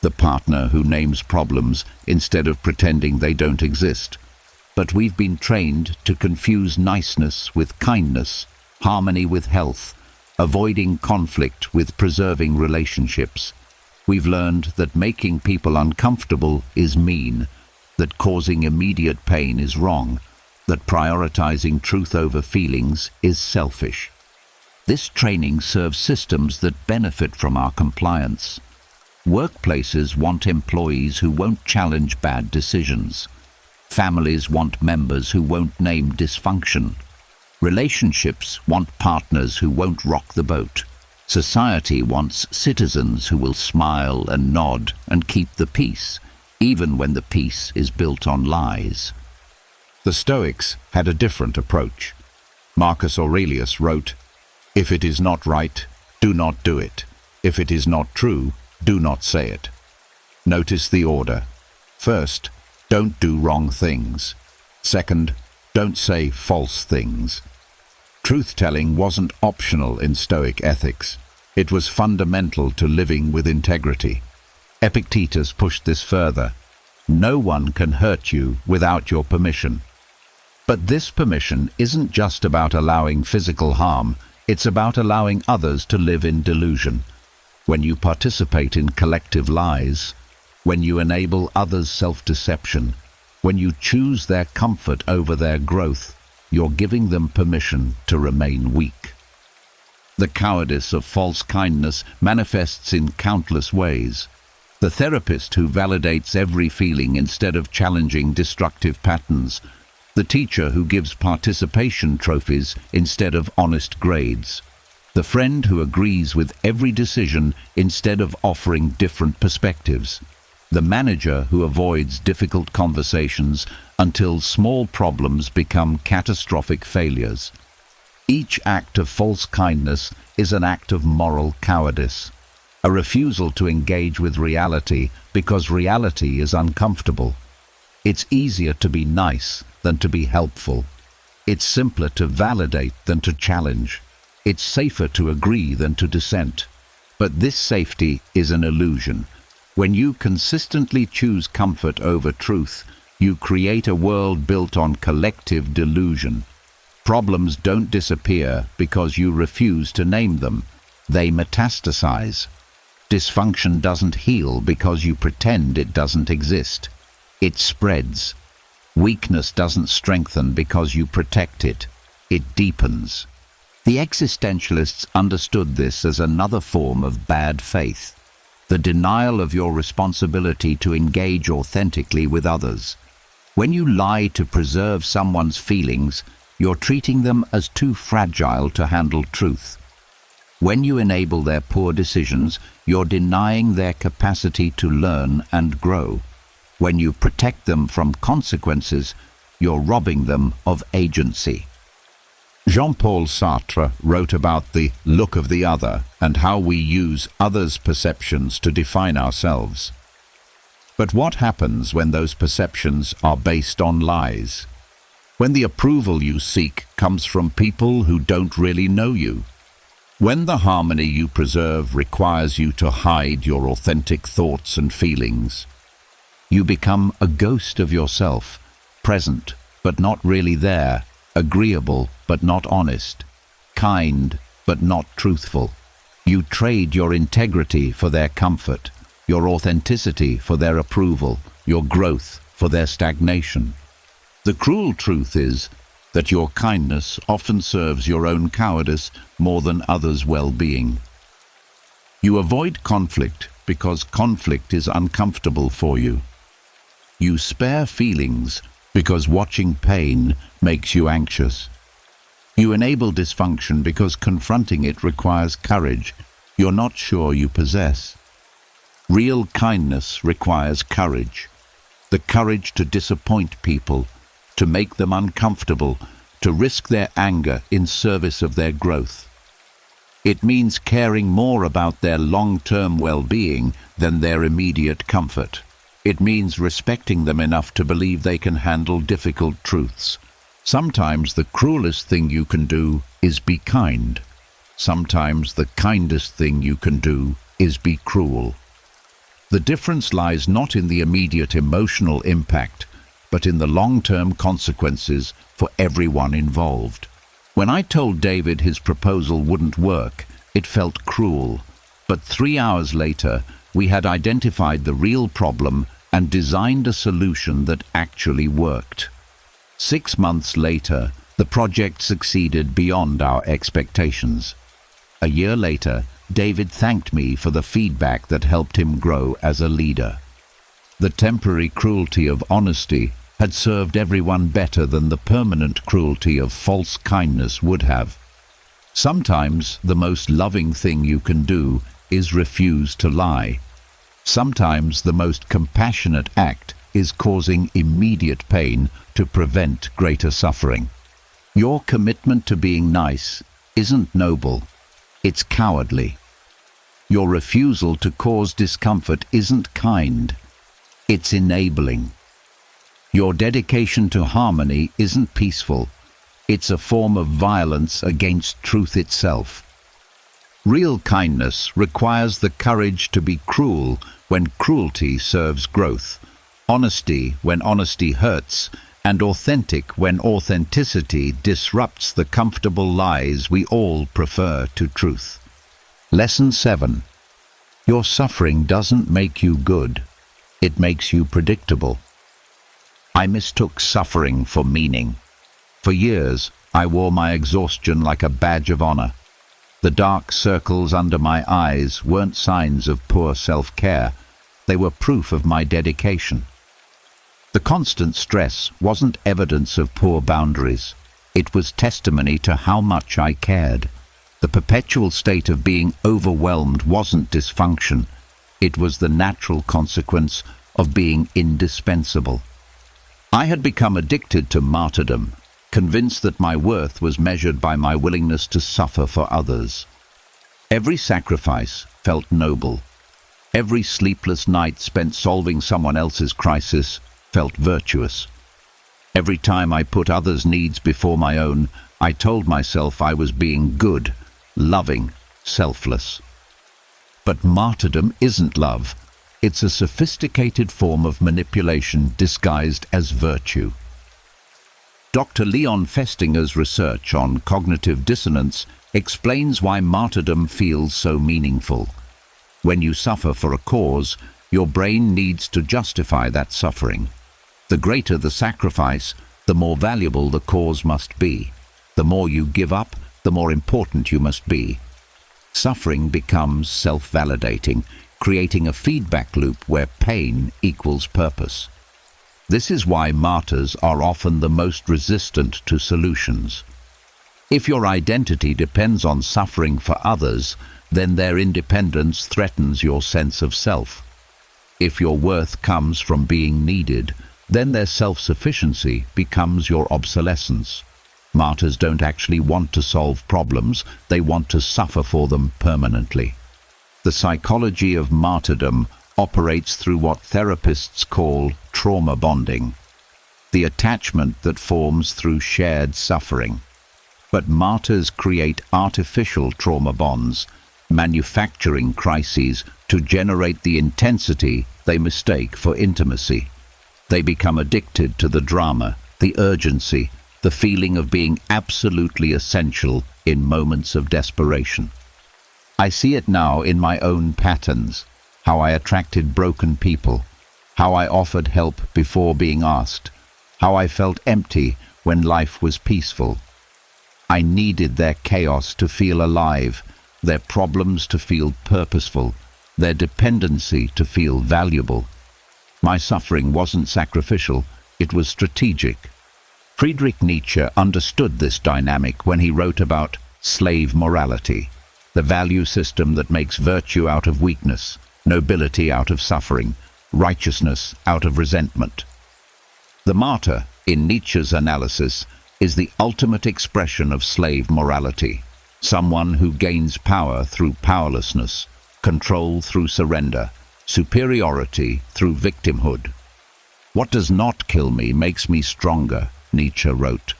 the partner who names problems instead of pretending they don't exist. But we've been trained to confuse niceness with kindness, harmony with health, avoiding conflict with preserving relationships. We've learned that making people uncomfortable is mean, that causing immediate pain is wrong, that prioritizing truth over feelings is selfish. This training serves systems that benefit from our compliance. Workplaces want employees who won't challenge bad decisions. Families want members who won't name dysfunction. Relationships want partners who won't rock the boat. Society wants citizens who will smile and nod and keep the peace, even when the peace is built on lies. The Stoics had a different approach. Marcus Aurelius wrote, "If it is not right, do not do it. If it is not true, do not say it." Notice the order. First, don't do wrong things. Second, don't say false things. Truth-telling wasn't optional in Stoic ethics. It was fundamental to living with integrity. Epictetus pushed this further. No one can hurt you without your permission. But this permission isn't just about allowing physical harm, it's about allowing others to live in delusion. When you participate in collective lies, when you enable others' self-deception, when you choose their comfort over their growth, you're giving them permission to remain weak. The cowardice of false kindness manifests in countless ways. The therapist who validates every feeling instead of challenging destructive patterns. The teacher who gives participation trophies instead of honest grades. The friend who agrees with every decision instead of offering different perspectives. The manager who avoids difficult conversations until small problems become catastrophic failures. Each act of false kindness is an act of moral cowardice, a refusal to engage with reality because reality is uncomfortable. It's easier to be nice than to be helpful. It's simpler to validate than to challenge. It's safer to agree than to dissent. But this safety is an illusion. When you consistently choose comfort over truth, you create a world built on collective delusion. Problems don't disappear because you refuse to name them. They metastasize. Dysfunction doesn't heal because you pretend it doesn't exist. It spreads. Weakness doesn't strengthen because you protect it. It deepens. The existentialists understood this as another form of bad faith, the denial of your responsibility to engage authentically with others. When you lie to preserve someone's feelings, you're treating them as too fragile to handle truth. When you enable their poor decisions, you're denying their capacity to learn and grow. When you protect them from consequences, you're robbing them of agency. Jean-Paul Sartre wrote about the look of the other and how we use others' perceptions to define ourselves. But what happens when those perceptions are based on lies? When the approval you seek comes from people who don't really know you? When the harmony you preserve requires you to hide your authentic thoughts and feelings? You become a ghost of yourself, present but not really there, agreeable but not honest, kind but not truthful. You trade your integrity for their comfort, your authenticity for their approval, your growth for their stagnation. The cruel truth is that your kindness often serves your own cowardice more than others' well-being. You avoid conflict because conflict is uncomfortable for you. You spare feelings because watching pain makes you anxious. You enable dysfunction because confronting it requires courage you're not sure you possess. Real kindness requires courage. The courage to disappoint people, to make them uncomfortable, to risk their anger in service of their growth. It means caring more about their long-term well-being than their immediate comfort. It means respecting them enough to believe they can handle difficult truths. Sometimes the cruelest thing you can do is be kind. Sometimes the kindest thing you can do is be cruel. The difference lies not in the immediate emotional impact, but in the long-term consequences for everyone involved. When I told David his proposal wouldn't work, it felt cruel. But 3 hours later, we had identified the real problem and designed a solution that actually worked. 6 months later, the project succeeded beyond our expectations. A year later, David thanked me for the feedback that helped him grow as a leader. The temporary cruelty of honesty had served everyone better than the permanent cruelty of false kindness would have. Sometimes the most loving thing you can do is refuse to lie. Sometimes the most compassionate act is causing immediate pain to prevent greater suffering. Your commitment to being nice isn't noble, it's cowardly. Your refusal to cause discomfort isn't kind, it's enabling. Your dedication to harmony isn't peaceful, it's a form of violence against truth itself. Real kindness requires the courage to be cruel when cruelty serves growth, honesty when honesty hurts, and authentic when authenticity disrupts the comfortable lies we all prefer to truth. Lesson 7. Your suffering doesn't make you good. It makes you predictable. I mistook suffering for meaning. For years, I wore my exhaustion like a badge of honor. The dark circles under my eyes weren't signs of poor self-care. They were proof of my dedication. The constant stress wasn't evidence of poor boundaries. It was testimony to how much I cared. The perpetual state of being overwhelmed wasn't dysfunction. It was the natural consequence of being indispensable. I had become addicted to martyrdom, convinced that my worth was measured by my willingness to suffer for others. Every sacrifice felt noble. Every sleepless night spent solving someone else's crisis felt virtuous. Every time I put others' needs before my own, I told myself I was being good, loving, selfless. But martyrdom isn't love. It's a sophisticated form of manipulation disguised as virtue. Dr. Leon Festinger's research on cognitive dissonance explains why martyrdom feels so meaningful. When you suffer for a cause, your brain needs to justify that suffering. The greater the sacrifice, the more valuable the cause must be. The more you give up, the more important you must be. Suffering becomes self-validating, creating a feedback loop where pain equals purpose. This is why martyrs are often the most resistant to solutions. If your identity depends on suffering for others, then their independence threatens your sense of self. If your worth comes from being needed, then their self-sufficiency becomes your obsolescence. Martyrs don't actually want to solve problems, they want to suffer for them permanently. The psychology of martyrdom operates through what therapists call trauma bonding, the attachment that forms through shared suffering. But martyrs create artificial trauma bonds, manufacturing crises to generate the intensity they mistake for intimacy. They become addicted to the drama, the urgency, the feeling of being absolutely essential in moments of desperation. I see it now in my own patterns, how I attracted broken people, how I offered help before being asked, how I felt empty when life was peaceful. I needed their chaos to feel alive, their problems to feel purposeful, their dependency to feel valuable. My suffering wasn't sacrificial, it was strategic. Friedrich Nietzsche understood this dynamic when he wrote about slave morality, the value system that makes virtue out of weakness, nobility out of suffering, righteousness out of resentment. The martyr, in Nietzsche's analysis, is the ultimate expression of slave morality, someone who gains power through powerlessness, control through surrender, superiority through victimhood. What does not kill me makes me stronger, Nietzsche wrote.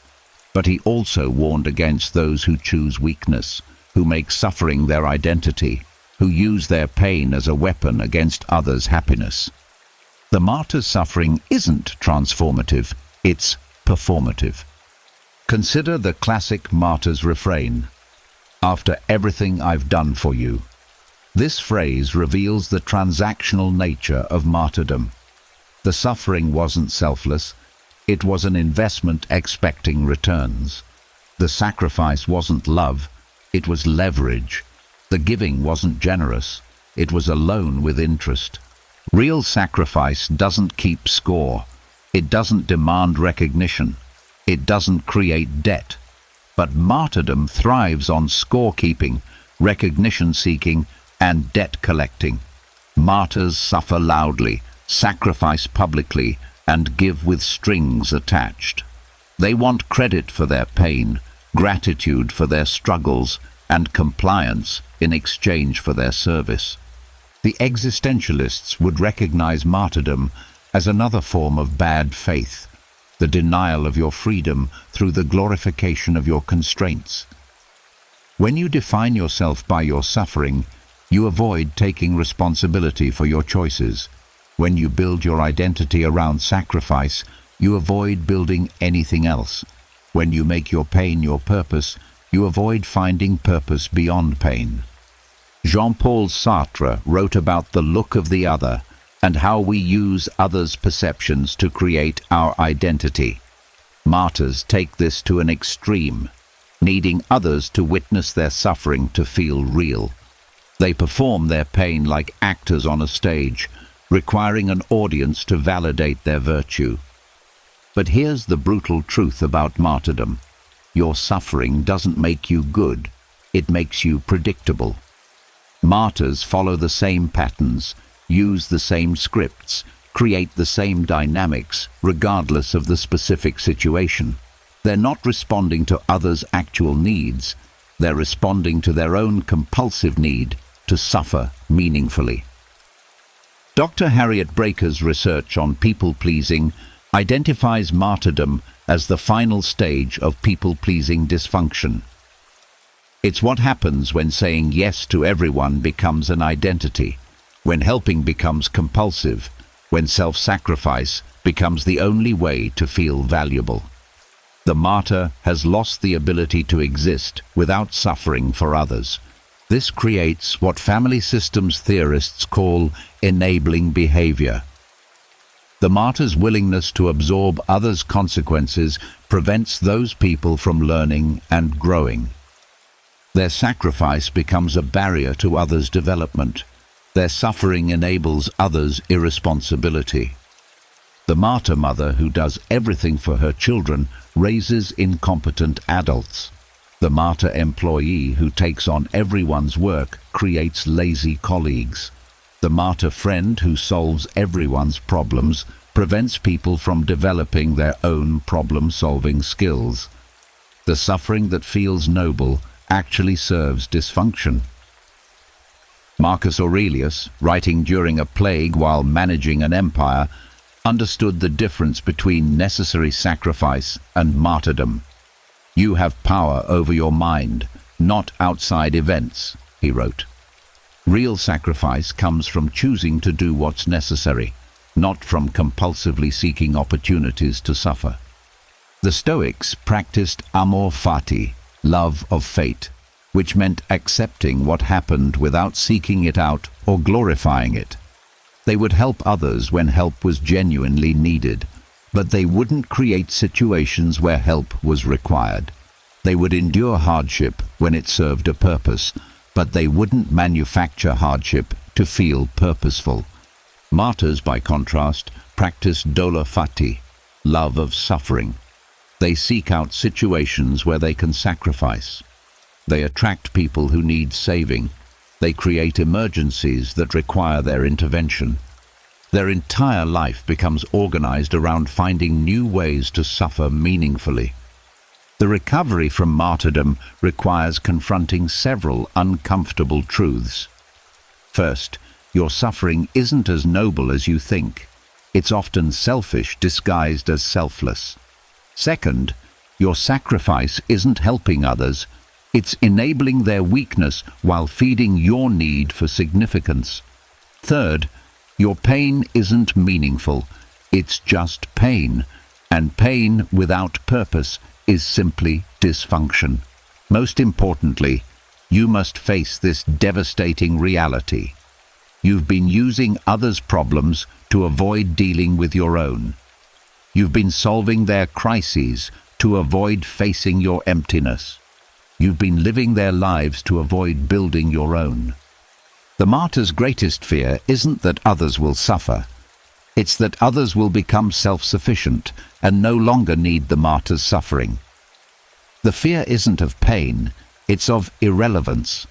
But he also warned against those who choose weakness, who make suffering their identity, who use their pain as a weapon against others' happiness. The martyr's suffering isn't transformative, it's performative. Consider the classic martyr's refrain, "After everything I've done for you." This phrase reveals the transactional nature of martyrdom. The suffering wasn't selfless, it was an investment expecting returns. The sacrifice wasn't love, it was leverage. The giving wasn't generous, it was a loan with interest. Real sacrifice doesn't keep score, it doesn't demand recognition, it doesn't create debt. But martyrdom thrives on scorekeeping, recognition-seeking, and debt-collecting. Martyrs suffer loudly, sacrifice publicly, and give with strings attached. They want credit for their pain, gratitude for their struggles, and compliance in exchange for their service. The existentialists would recognize martyrdom as another form of bad faith, the denial of your freedom through the glorification of your constraints. When you define yourself by your suffering, you avoid taking responsibility for your choices. When you build your identity around sacrifice, you avoid building anything else. When you make your pain your purpose, you avoid finding purpose beyond pain. Jean-Paul Sartre wrote about the look of the other and how we use others' perceptions to create our identity. Martyrs take this to an extreme, needing others to witness their suffering to feel real. They perform their pain like actors on a stage, requiring an audience to validate their virtue. But here's the brutal truth about martyrdom. Your suffering doesn't make you good, it makes you predictable. Martyrs follow the same patterns, use the same scripts, create the same dynamics, regardless of the specific situation. They're not responding to others' actual needs, they're responding to their own compulsive need to suffer meaningfully. Dr. Harriet Braker's research on people-pleasing identifies martyrdom as the final stage of people-pleasing dysfunction. It's what happens when saying yes to everyone becomes an identity, when helping becomes compulsive, when self-sacrifice becomes the only way to feel valuable. The martyr has lost the ability to exist without suffering for others. This creates what family systems theorists call enabling behavior. The martyr's willingness to absorb others' consequences prevents those people from learning and growing. Their sacrifice becomes a barrier to others' development. Their suffering enables others' irresponsibility. The martyr mother who does everything for her children raises incompetent adults. The martyr employee who takes on everyone's work creates lazy colleagues. The martyr friend who solves everyone's problems prevents people from developing their own problem-solving skills. The suffering that feels noble actually serves dysfunction. Marcus Aurelius, writing during a plague while managing an empire, understood the difference between necessary sacrifice and martyrdom. "You have power over your mind, not outside events," he wrote. Real sacrifice comes from choosing to do what's necessary, not from compulsively seeking opportunities to suffer. The Stoics practiced amor fati, love of fate, which meant accepting what happened without seeking it out or glorifying it. They would help others when help was genuinely needed, but they wouldn't create situations where help was required. They would endure hardship when it served a purpose, but they wouldn't manufacture hardship to feel purposeful. Martyrs, by contrast, practice dolor fati, love of suffering. They seek out situations where they can sacrifice. They attract people who need saving. They create emergencies that require their intervention. Their entire life becomes organized around finding new ways to suffer meaningfully. The recovery from martyrdom requires confronting several uncomfortable truths. First, your suffering isn't as noble as you think. It's often selfish disguised as selfless. Second, your sacrifice isn't helping others. It's enabling their weakness while feeding your need for significance. Third, your pain isn't meaningful. It's just pain, and pain without purpose is simply dysfunction. Most importantly, you must face this devastating reality. You've been using others' problems to avoid dealing with your own. You've been solving their crises to avoid facing your emptiness. You've been living their lives to avoid building your own. The martyr's greatest fear isn't that others will suffer. It's that others will become self-sufficient and no longer need the martyr's suffering. The fear isn't of pain, it's of irrelevance.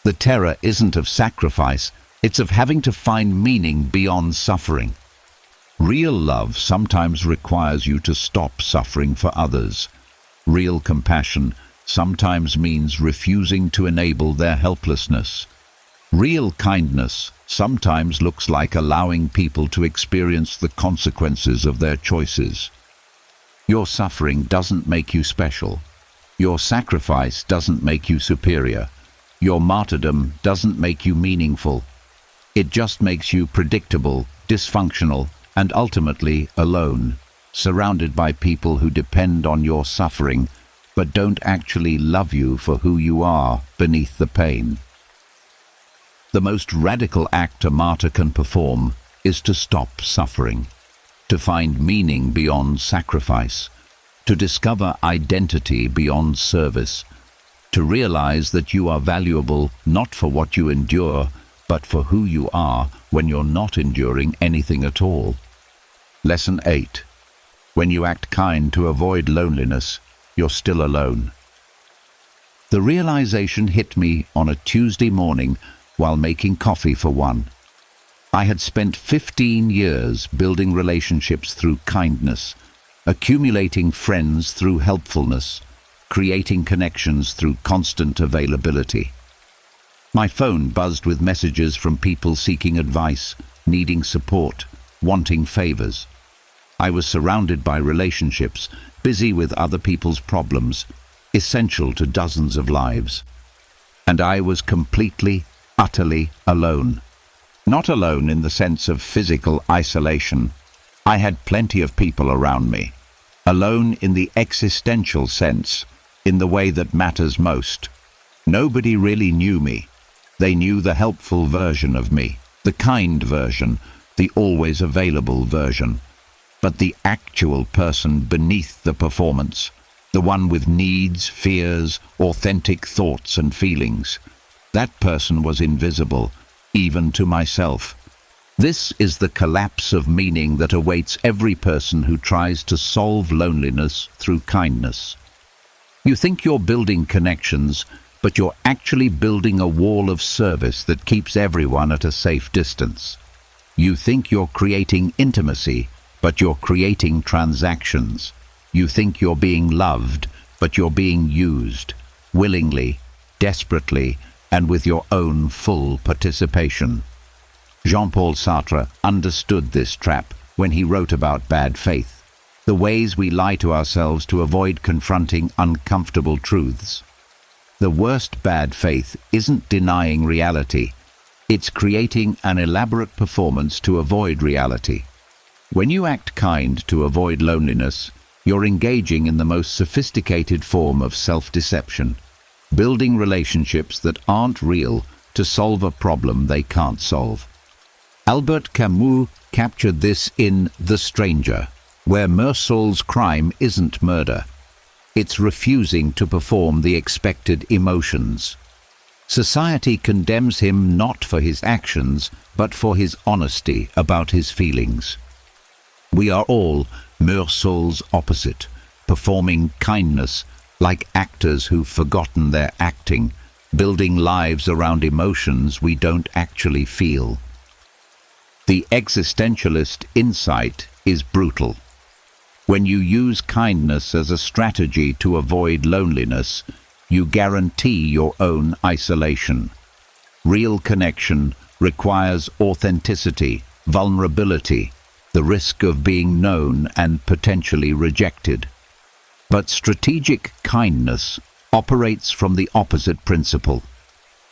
The terror isn't of sacrifice, it's of having to find meaning beyond suffering. Real love sometimes requires you to stop suffering for others. Real compassion sometimes means refusing to enable their helplessness. Real kindness sometimes looks like allowing people to experience the consequences of their choices. Your suffering doesn't make you special. Your sacrifice doesn't make you superior. Your martyrdom doesn't make you meaningful. It just makes you predictable, dysfunctional, and ultimately alone, surrounded by people who depend on your suffering but don't actually love you for who you are beneath the pain. The most radical act a martyr can perform is to stop suffering, to find meaning beyond sacrifice, to discover identity beyond service, to realize that you are valuable not for what you endure, but for who you are when you're not enduring anything at all. Lesson 8. When you act kind to avoid loneliness, you're still alone. The realization hit me on a Tuesday morning while making coffee for one. I had spent 15 years building relationships through kindness, accumulating friends through helpfulness, creating connections through constant availability. My phone buzzed with messages from people seeking advice, needing support, wanting favors. I was surrounded by relationships, busy with other people's problems, essential to dozens of lives. And I was completely, utterly alone. Not alone in the sense of physical isolation. I had plenty of people around me. Alone in the existential sense, in the way that matters most. Nobody really knew me. They knew the helpful version of me, the kind version, the always available version. But the actual person beneath the performance, the one with needs, fears, authentic thoughts and feelings, that person was invisible, even to myself. This is the collapse of meaning that awaits every person who tries to solve loneliness through kindness. You think you're building connections, but you're actually building a wall of service that keeps everyone at a safe distance. You think you're creating intimacy, but you're creating transactions. You think you're being loved, but you're being used, willingly, desperately, and with your own full participation. Jean-Paul Sartre understood this trap when he wrote about bad faith, the ways we lie to ourselves to avoid confronting uncomfortable truths. The worst bad faith isn't denying reality, it's creating an elaborate performance to avoid reality. When you act kind to avoid loneliness, you're engaging in the most sophisticated form of self-deception, building relationships that aren't real to solve a problem they can't solve. Albert Camus captured this in The Stranger, where Meursault's crime isn't murder. It's refusing to perform the expected emotions. Society condemns him not for his actions, but for his honesty about his feelings. We are all Meursault's opposite, performing kindness like actors who've forgotten their acting, building lives around emotions we don't actually feel. The existentialist insight is brutal. When you use kindness as a strategy to avoid loneliness, you guarantee your own isolation. Real connection requires authenticity, vulnerability, the risk of being known and potentially rejected. But strategic kindness operates from the opposite principle.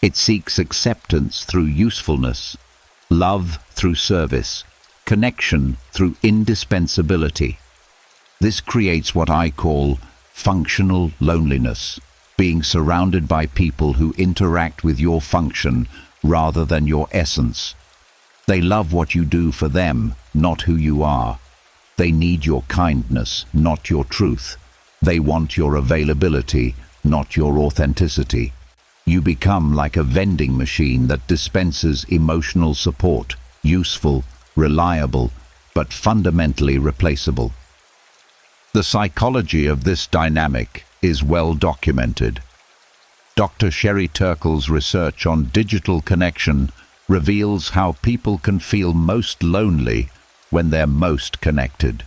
It seeks acceptance through usefulness, love through service, connection through indispensability. This creates what I call functional loneliness, being surrounded by people who interact with your function rather than your essence. They love what you do for them, not who you are. They need your kindness, not your truth. They want your availability, not your authenticity. You become like a vending machine that dispenses emotional support, useful, reliable, but fundamentally replaceable. The psychology of this dynamic is well documented. Dr. Sherry Turkle's research on digital connection reveals how people can feel most lonely when they're most connected,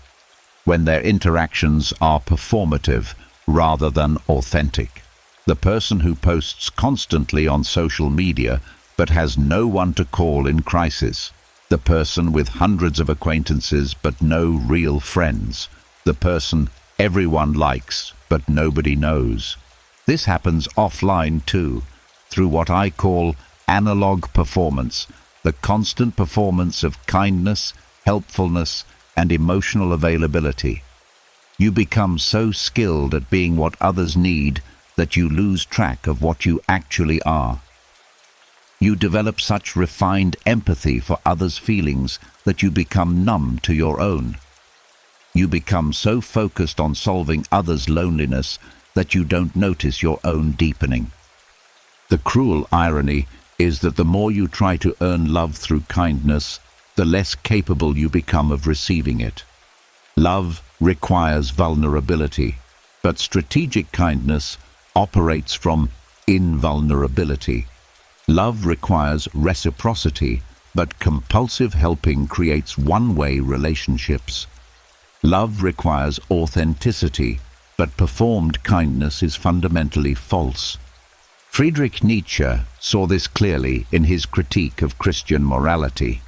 when their interactions are performative rather than authentic. The person who posts constantly on social media but has no one to call in crisis. The person with hundreds of acquaintances but no real friends. The person everyone likes but nobody knows. This happens offline too, through what I call analog performance, the constant performance of kindness, helpfulness, and emotional availability. You become so skilled at being what others need that you lose track of what you actually are. You develop such refined empathy for others' feelings that you become numb to your own. You become so focused on solving others' loneliness that you don't notice your own deepening. The cruel irony is that the more you try to earn love through kindness, the less capable you become of receiving it. Love requires vulnerability, but strategic kindness operates from invulnerability. Love requires reciprocity, but compulsive helping creates one-way relationships. Love requires authenticity, but performed kindness is fundamentally false. Friedrich Nietzsche saw this clearly in his critique of Christian morality.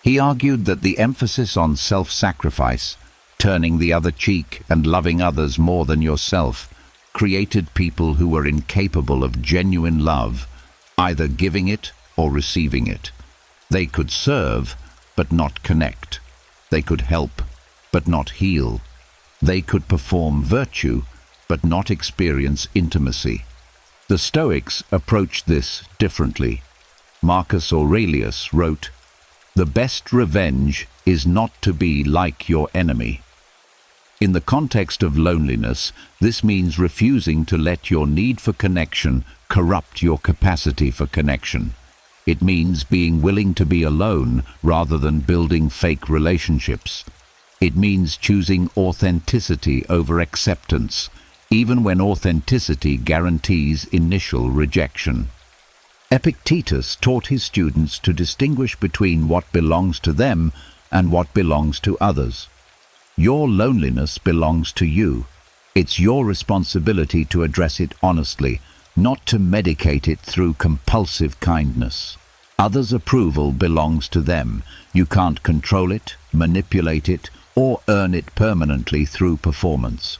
He argued that the emphasis on self-sacrifice, turning the other cheek and loving others more than yourself, created people who were incapable of genuine love, either giving it or receiving it. They could serve, but not connect. They could help, but not heal. They could perform virtue, but not experience intimacy. The Stoics approached this differently. Marcus Aurelius wrote, "The best revenge is not to be like your enemy." In the context of loneliness, this means refusing to let your need for connection corrupt your capacity for connection. It means being willing to be alone rather than building fake relationships. It means choosing authenticity over acceptance, even when authenticity guarantees initial rejection. Epictetus taught his students to distinguish between what belongs to them and what belongs to others. Your loneliness belongs to you. It's your responsibility to address it honestly, not to medicate it through compulsive kindness. Others' approval belongs to them. You can't control it, manipulate it, or earn it permanently through performance.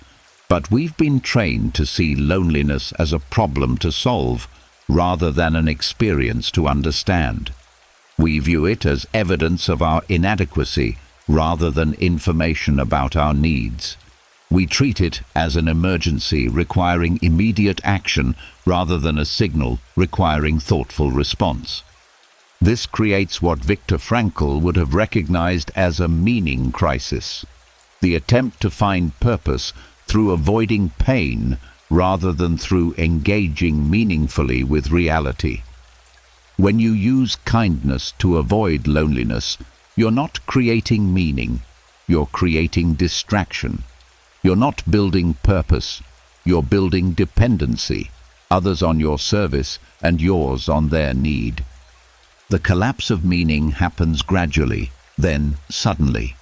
But we've been trained to see loneliness as a problem to solve, rather than an experience to understand. We view it as evidence of our inadequacy, rather than information about our needs. We treat it as an emergency requiring immediate action, rather than a signal requiring thoughtful response. This creates what Viktor Frankl would have recognized as a meaning crisis, the attempt to find purpose through avoiding pain rather than through engaging meaningfully with reality. When you use kindness to avoid loneliness, you're not creating meaning, you're creating distraction. You're not building purpose, you're building dependency, others on your service and yours on their need. The collapse of meaning happens gradually, then suddenly.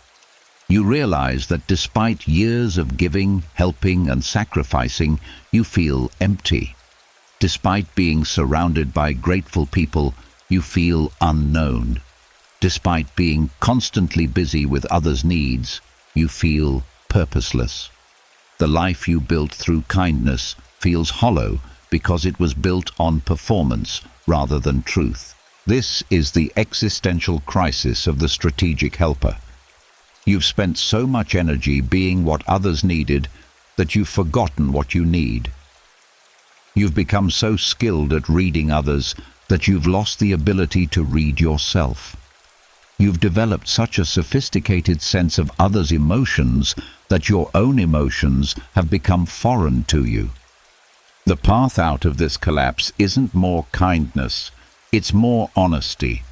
You realize that despite years of giving, helping, and sacrificing, you feel empty. Despite being surrounded by grateful people, you feel unknown. Despite being constantly busy with others' needs, you feel purposeless. The life you built through kindness feels hollow because it was built on performance rather than truth. This is the existential crisis of the strategic helper. You've spent so much energy being what others needed that you've forgotten what you need. You've become so skilled at reading others that you've lost the ability to read yourself. You've developed such a sophisticated sense of others' emotions that your own emotions have become foreign to you. The path out of this collapse isn't more kindness, it's more honesty.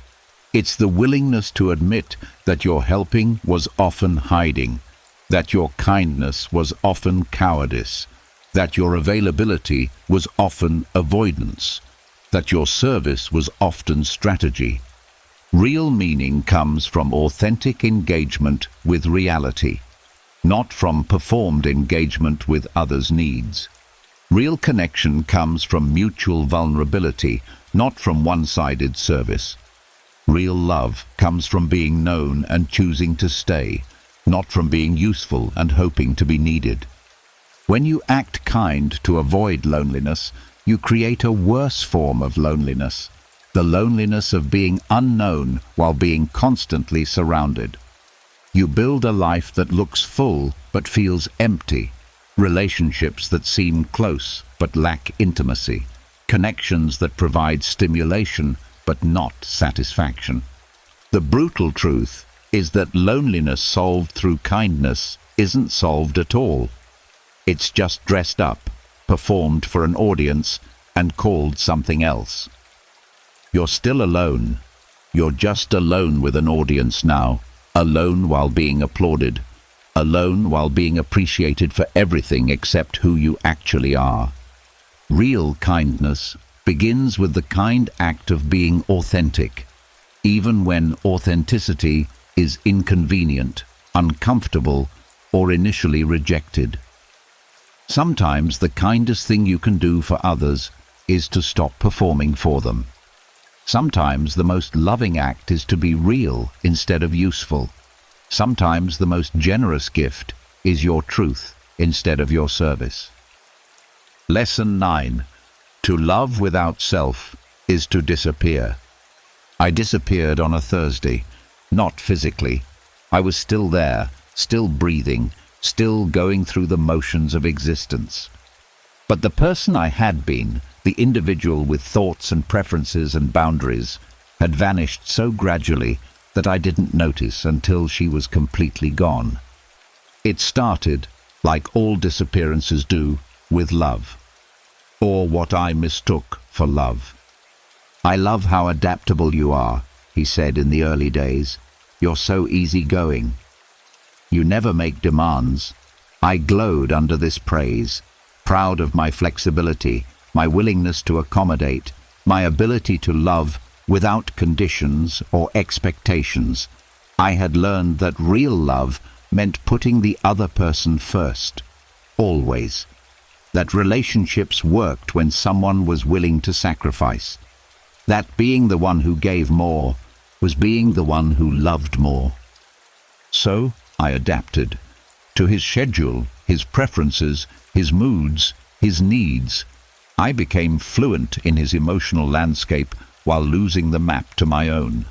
It's the willingness to admit that your helping was often hiding, that your kindness was often cowardice, that your availability was often avoidance, that your service was often strategy. Real meaning comes from authentic engagement with reality, not from performed engagement with others' needs. Real connection comes from mutual vulnerability, not from one-sided service. Real love comes from being known and choosing to stay, not from being useful and hoping to be needed. When you act kind to avoid loneliness, you create a worse form of loneliness. the loneliness of being unknown while being constantly surrounded. You build a life that looks full but feels empty, relationships that seem close but lack intimacy, connections that provide stimulation but not satisfaction. The brutal truth is that loneliness solved through kindness isn't solved at all. It's just dressed up, performed for an audience, and called something else. You're still alone. You're just alone with an audience now, alone while being applauded, alone while being appreciated for everything except who you actually are. Real kindness begins with the kind act of being authentic, even when authenticity is inconvenient, uncomfortable, or initially rejected. Sometimes the kindest thing you can do for others is to stop performing for them. Sometimes the most loving act is to be real instead of useful. Sometimes the most generous gift is your truth instead of your service. Lesson 9. To love without self is to disappear. I disappeared on a Thursday, not physically. I was still there, still breathing, still going through the motions of existence. But the person I had been, the individual with thoughts and preferences and boundaries, had vanished so gradually that I didn't notice until she was completely gone. It started, like all disappearances do, with love, or what I mistook for love. "I love how adaptable you are," he said in the early days. "You're so easygoing. You never make demands." I glowed under this praise, proud of my flexibility, my willingness to accommodate, my ability to love without conditions or expectations. I had learned that real love meant putting the other person first, always. That relationships worked when someone was willing to sacrifice. That being the one who gave more was being the one who loved more. So I adapted to his schedule, his preferences, his moods, his needs. I became fluent in his emotional landscape while losing the map to my own.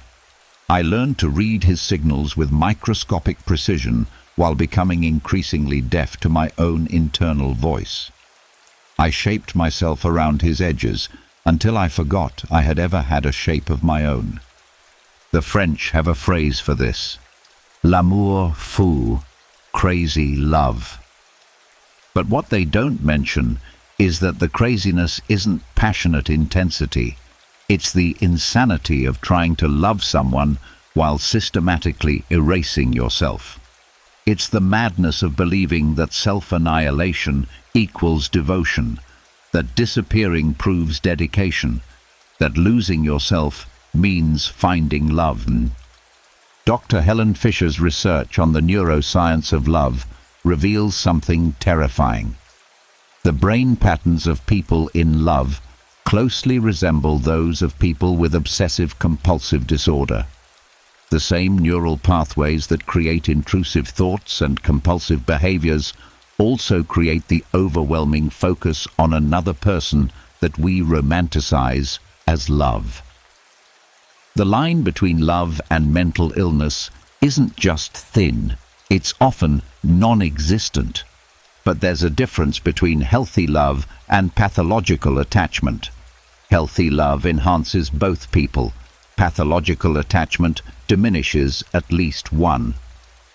I learned to read his signals with microscopic precision while becoming increasingly deaf to my own internal voice. I shaped myself around his edges until I forgot I had ever had a shape of my own. The French have a phrase for this: l'amour fou, crazy love. But what they don't mention is that the craziness isn't passionate intensity. It's the insanity of trying to love someone while systematically erasing yourself. It's the madness of believing that self-annihilation equals devotion, that disappearing proves dedication, that losing yourself means finding love. Dr. Helen Fisher's research on the neuroscience of love reveals something terrifying. The brain patterns of people in love closely resemble those of people with obsessive-compulsive disorder. The same neural pathways that create intrusive thoughts and compulsive behaviors also create the overwhelming focus on another person that we romanticize as love. The line between love and mental illness isn't just thin, it's often non-existent. But there's a difference between healthy love and pathological attachment. Healthy love enhances both people. Pathological attachment diminishes at least one.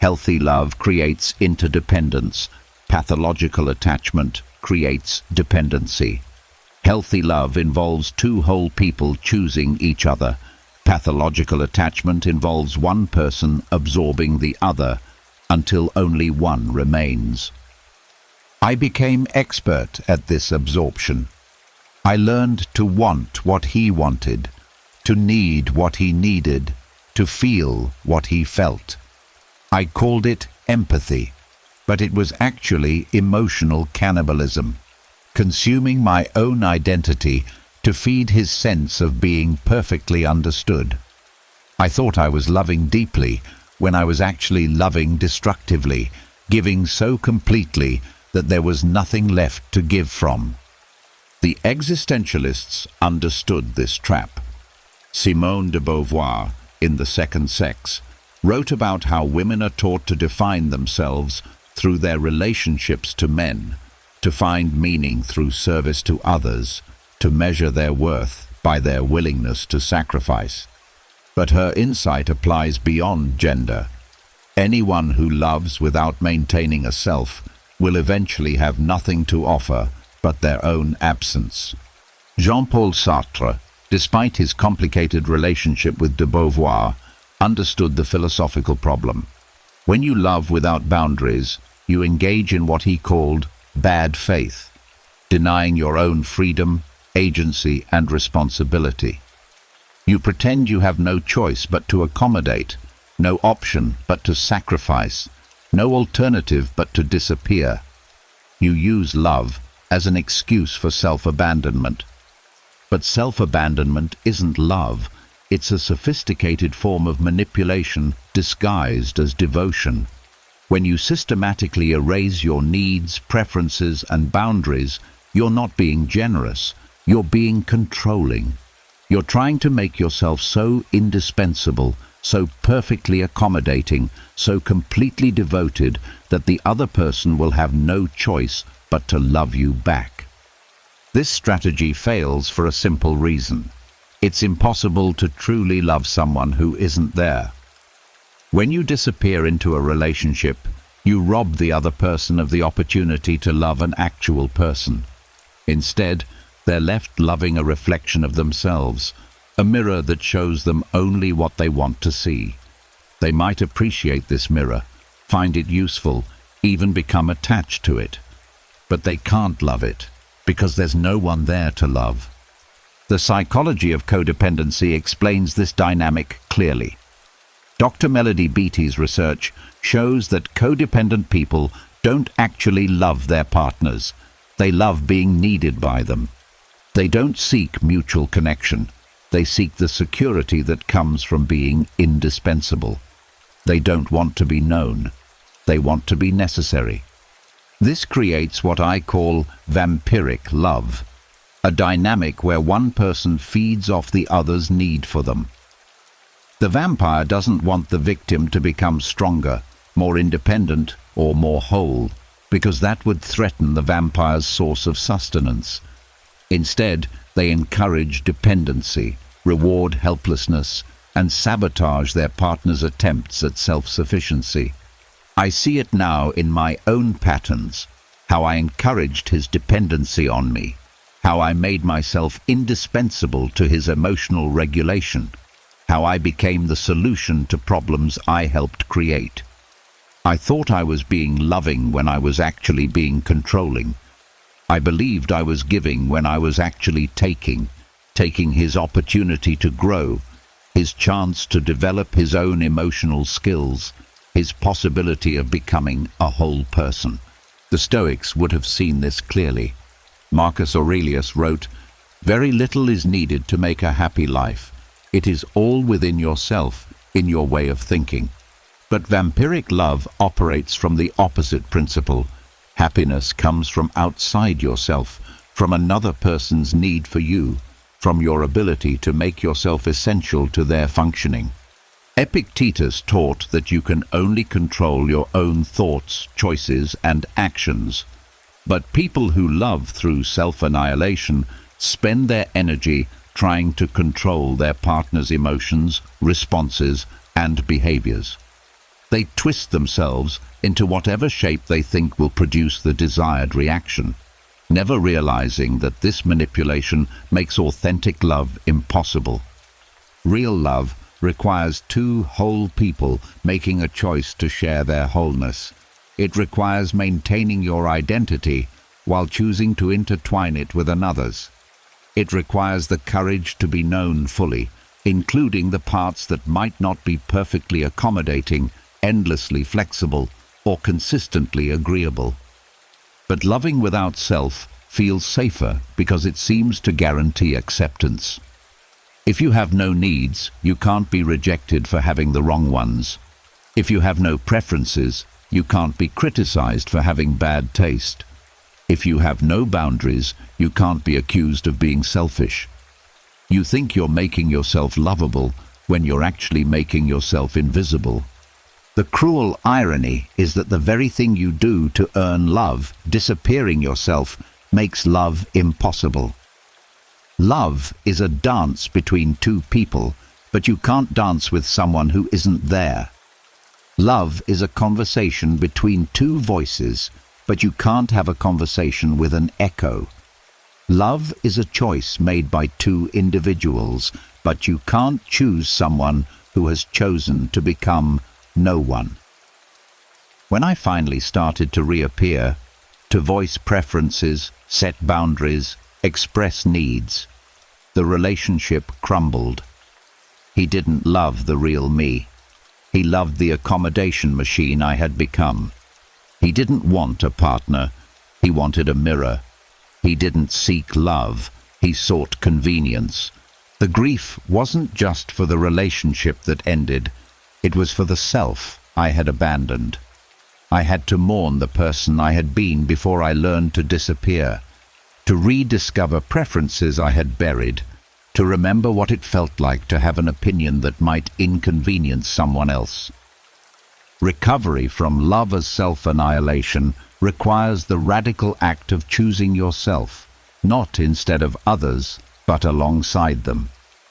Healthy love creates interdependence. Pathological attachment creates dependency. Healthy love involves two whole people choosing each other. Pathological attachment involves one person absorbing the other until only one remains. I became expert at this absorption. I learned to want what he wanted, to need what he needed, to feel what he felt. I called it empathy, but it was actually emotional cannibalism, consuming my own identity to feed his sense of being perfectly understood. I thought I was loving deeply when I was actually loving destructively, giving so completely that there was nothing left to give from. The existentialists understood this trap. Simone de Beauvoir, in The Second Sex, wrote about how women are taught to define themselves through their relationships to men, to find meaning through service to others, to measure their worth by their willingness to sacrifice. But her insight applies beyond gender. Anyone who loves without maintaining a self will eventually have nothing to offer but their own absence. Jean-Paul Sartre, despite his complicated relationship with de Beauvoir, understood the philosophical problem. When you love without boundaries, you engage in what he called bad faith, denying your own freedom, agency, and responsibility. You pretend you have no choice but to accommodate, no option but to sacrifice, no alternative but to disappear. You use love as an excuse for self-abandonment. But self-abandonment isn't love. It's a sophisticated form of manipulation disguised as devotion. When you systematically erase your needs, preferences, and boundaries, you're not being generous, you're being controlling. You're trying to make yourself so indispensable, so perfectly accommodating, so completely devoted that the other person will have no choice but to love you back. This strategy fails for a simple reason. It's impossible to truly love someone who isn't there. When you disappear into a relationship, you rob the other person of the opportunity to love an actual person. Instead, they're left loving a reflection of themselves, a mirror that shows them only what they want to see. They might appreciate this mirror, find it useful, even become attached to it. But they can't love it, because there's no one there to love. The psychology of codependency explains this dynamic clearly. Dr. Melody Beattie's research shows that codependent people don't actually love their partners. They love being needed by them. They don't seek mutual connection. They seek the security that comes from being indispensable. They don't want to be known. They want to be necessary. This creates what I call vampiric love, a dynamic where one person feeds off the other's need for them. The vampire doesn't want the victim to become stronger, more independent, or more whole, because that would threaten the vampire's source of sustenance. Instead, they encourage dependency, reward helplessness, and sabotage their partner's attempts at self-sufficiency. I see it now in my own patterns, how I encouraged his dependency on me, how I made myself indispensable to his emotional regulation, how I became the solution to problems I helped create. I thought I was being loving when I was actually being controlling. I believed I was giving when I was actually taking his opportunity to grow, his chance to develop his own emotional skills, his possibility of becoming a whole person. The Stoics would have seen this clearly. Marcus Aurelius wrote, "Very little is needed to make a happy life. It is all within yourself, in your way of thinking." But vampiric love operates from the opposite principle. Happiness comes from outside yourself, from another person's need for you, from your ability to make yourself essential to their functioning. Epictetus taught that you can only control your own thoughts, choices, and actions. But people who love through self-annihilation spend their energy trying to control their partner's emotions, responses, and behaviors. They twist themselves into whatever shape they think will produce the desired reaction, never realizing that this manipulation makes authentic love impossible. Real love requires two whole people making a choice to share their wholeness. It requires maintaining your identity while choosing to intertwine it with another's. It requires the courage to be known fully, including the parts that might not be perfectly accommodating, endlessly flexible, or consistently agreeable. But loving without self feels safer because it seems to guarantee acceptance. If you have no needs, you can't be rejected for having the wrong ones. If you have no preferences, you can't be criticized for having bad taste. If you have no boundaries, you can't be accused of being selfish. You think you're making yourself lovable when you're actually making yourself invisible. The cruel irony is that the very thing you do to earn love, disappearing yourself, makes love impossible. Love is a dance between two people, but you can't dance with someone who isn't there. Love is a conversation between two voices, but you can't have a conversation with an echo. Love is a choice made by two individuals, but you can't choose someone who has chosen to become no one. When I finally started to reappear, to voice preferences, set boundaries, express needs, the relationship crumbled. He didn't love the real me. He loved the accommodation machine I had become. He didn't want a partner. He wanted a mirror. He didn't seek love. He sought convenience. The grief wasn't just for the relationship that ended. It was for the self I had abandoned. I had to mourn the person I had been before I learned to disappear, to rediscover preferences I had buried, to remember what it felt like to have an opinion that might inconvenience someone else. Recovery from love as self-annihilation requires the radical act of choosing yourself, not instead of others, but alongside them.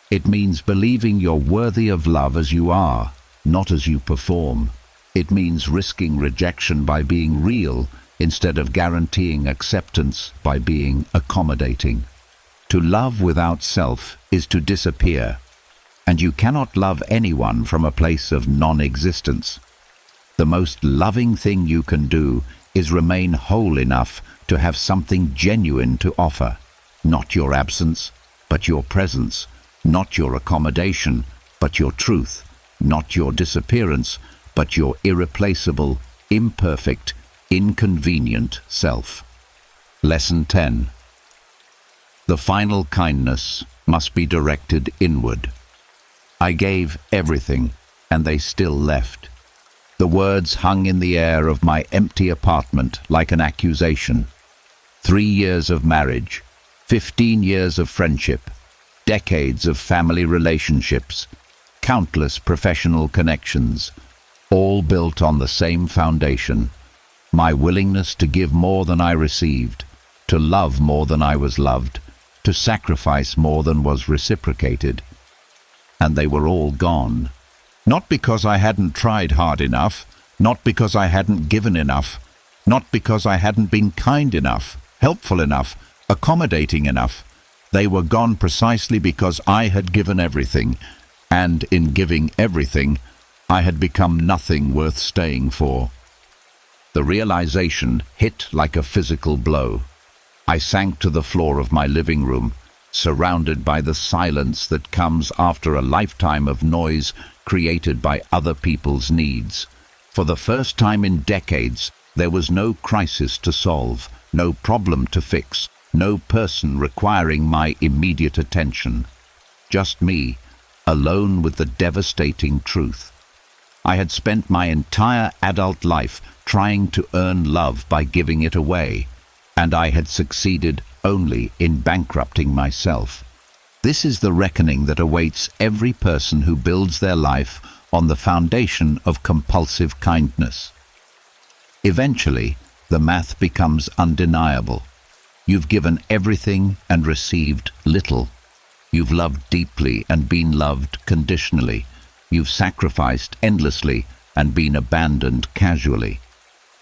It means believing you're worthy of love as you are, not as you perform. It means risking rejection by being real instead of guaranteeing acceptance by being accommodating. To love without self is to disappear, and you cannot love anyone from a place of non-existence. The most loving thing you can do is remain whole enough to have something genuine to offer, not your absence, but your presence, not your accommodation, but your truth, not your disappearance, but your irreplaceable, imperfect, inconvenient self. Lesson 10. The final kindness must be directed inward. I gave everything, and they still left. The words hung in the air of my empty apartment like an accusation. 3 years of marriage, 15 years of friendship, decades of family relationships, countless professional connections, all built on the same foundation: my willingness to give more than I received, to love more than I was loved, to sacrifice more than was reciprocated. And they were all gone. Not because I hadn't tried hard enough, not because I hadn't given enough, not because I hadn't been kind enough, helpful enough, accommodating enough. They were gone precisely because I had given everything, and in giving everything, I had become nothing worth staying for. The realization hit like a physical blow. I sank to the floor of my living room, surrounded by the silence that comes after a lifetime of noise created by other people's needs. For the first time in decades, there was no crisis to solve, no problem to fix, no person requiring my immediate attention. Just me, alone with the devastating truth. I had spent my entire adult life trying to earn love by giving it away, and I had succeeded only in bankrupting myself. This is the reckoning that awaits every person who builds their life on the foundation of compulsive kindness. Eventually, the math becomes undeniable. You've given everything and received little. You've loved deeply and been loved conditionally. You've sacrificed endlessly and been abandoned casually.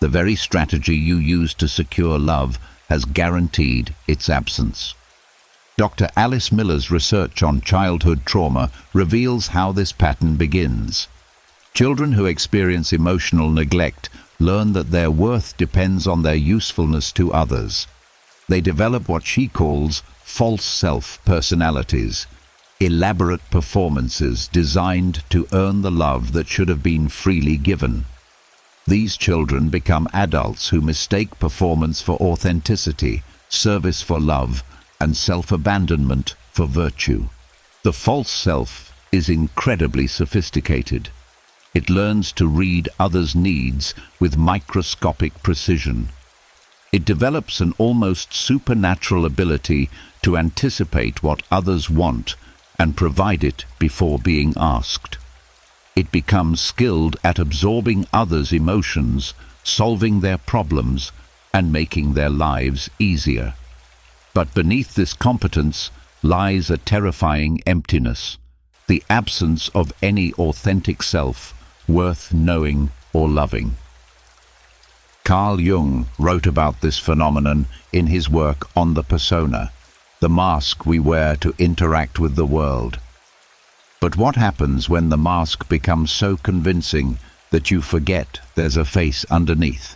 The very strategy you use to secure love has guaranteed its absence. Dr. Alice Miller's research on childhood trauma reveals how this pattern begins. Children who experience emotional neglect learn that their worth depends on their usefulness to others. They develop what she calls false self personalities, elaborate performances designed to earn the love that should have been freely given. These children become adults who mistake performance for authenticity, service for love, and self-abandonment for virtue. The false self is incredibly sophisticated. It learns to read others' needs with microscopic precision. It develops an almost supernatural ability to anticipate what others want and provide it before being asked. It becomes skilled at absorbing others' emotions, solving their problems, and making their lives easier. But beneath this competence lies a terrifying emptiness, the absence of any authentic self worth knowing or loving. Carl Jung wrote about this phenomenon in his work On the Persona, the mask we wear to interact with the world. But what happens when the mask becomes so convincing that you forget there's a face underneath?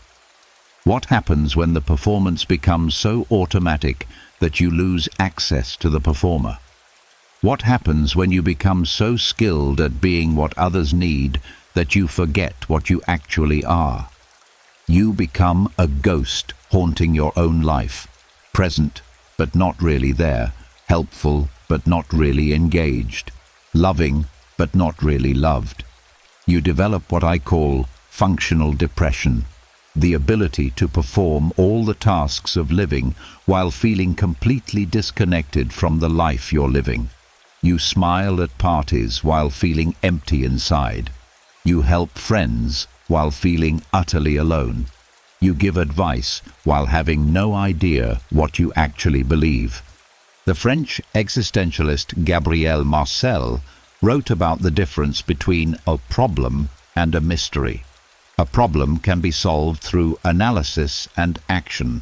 What happens when the performance becomes so automatic that you lose access to the performer? What happens when you become so skilled at being what others need that you forget what you actually are? You become a ghost haunting your own life, present but not really there, helpful but not really engaged, loving but not really loved. You develop what I call functional depression, the ability to perform all the tasks of living while feeling completely disconnected from the life you're living. You smile at parties while feeling empty inside. You help friends while feeling utterly alone. You give advice while having no idea what you actually believe. The French existentialist Gabriel Marcel wrote about the difference between a problem and a mystery. A problem can be solved through analysis and action.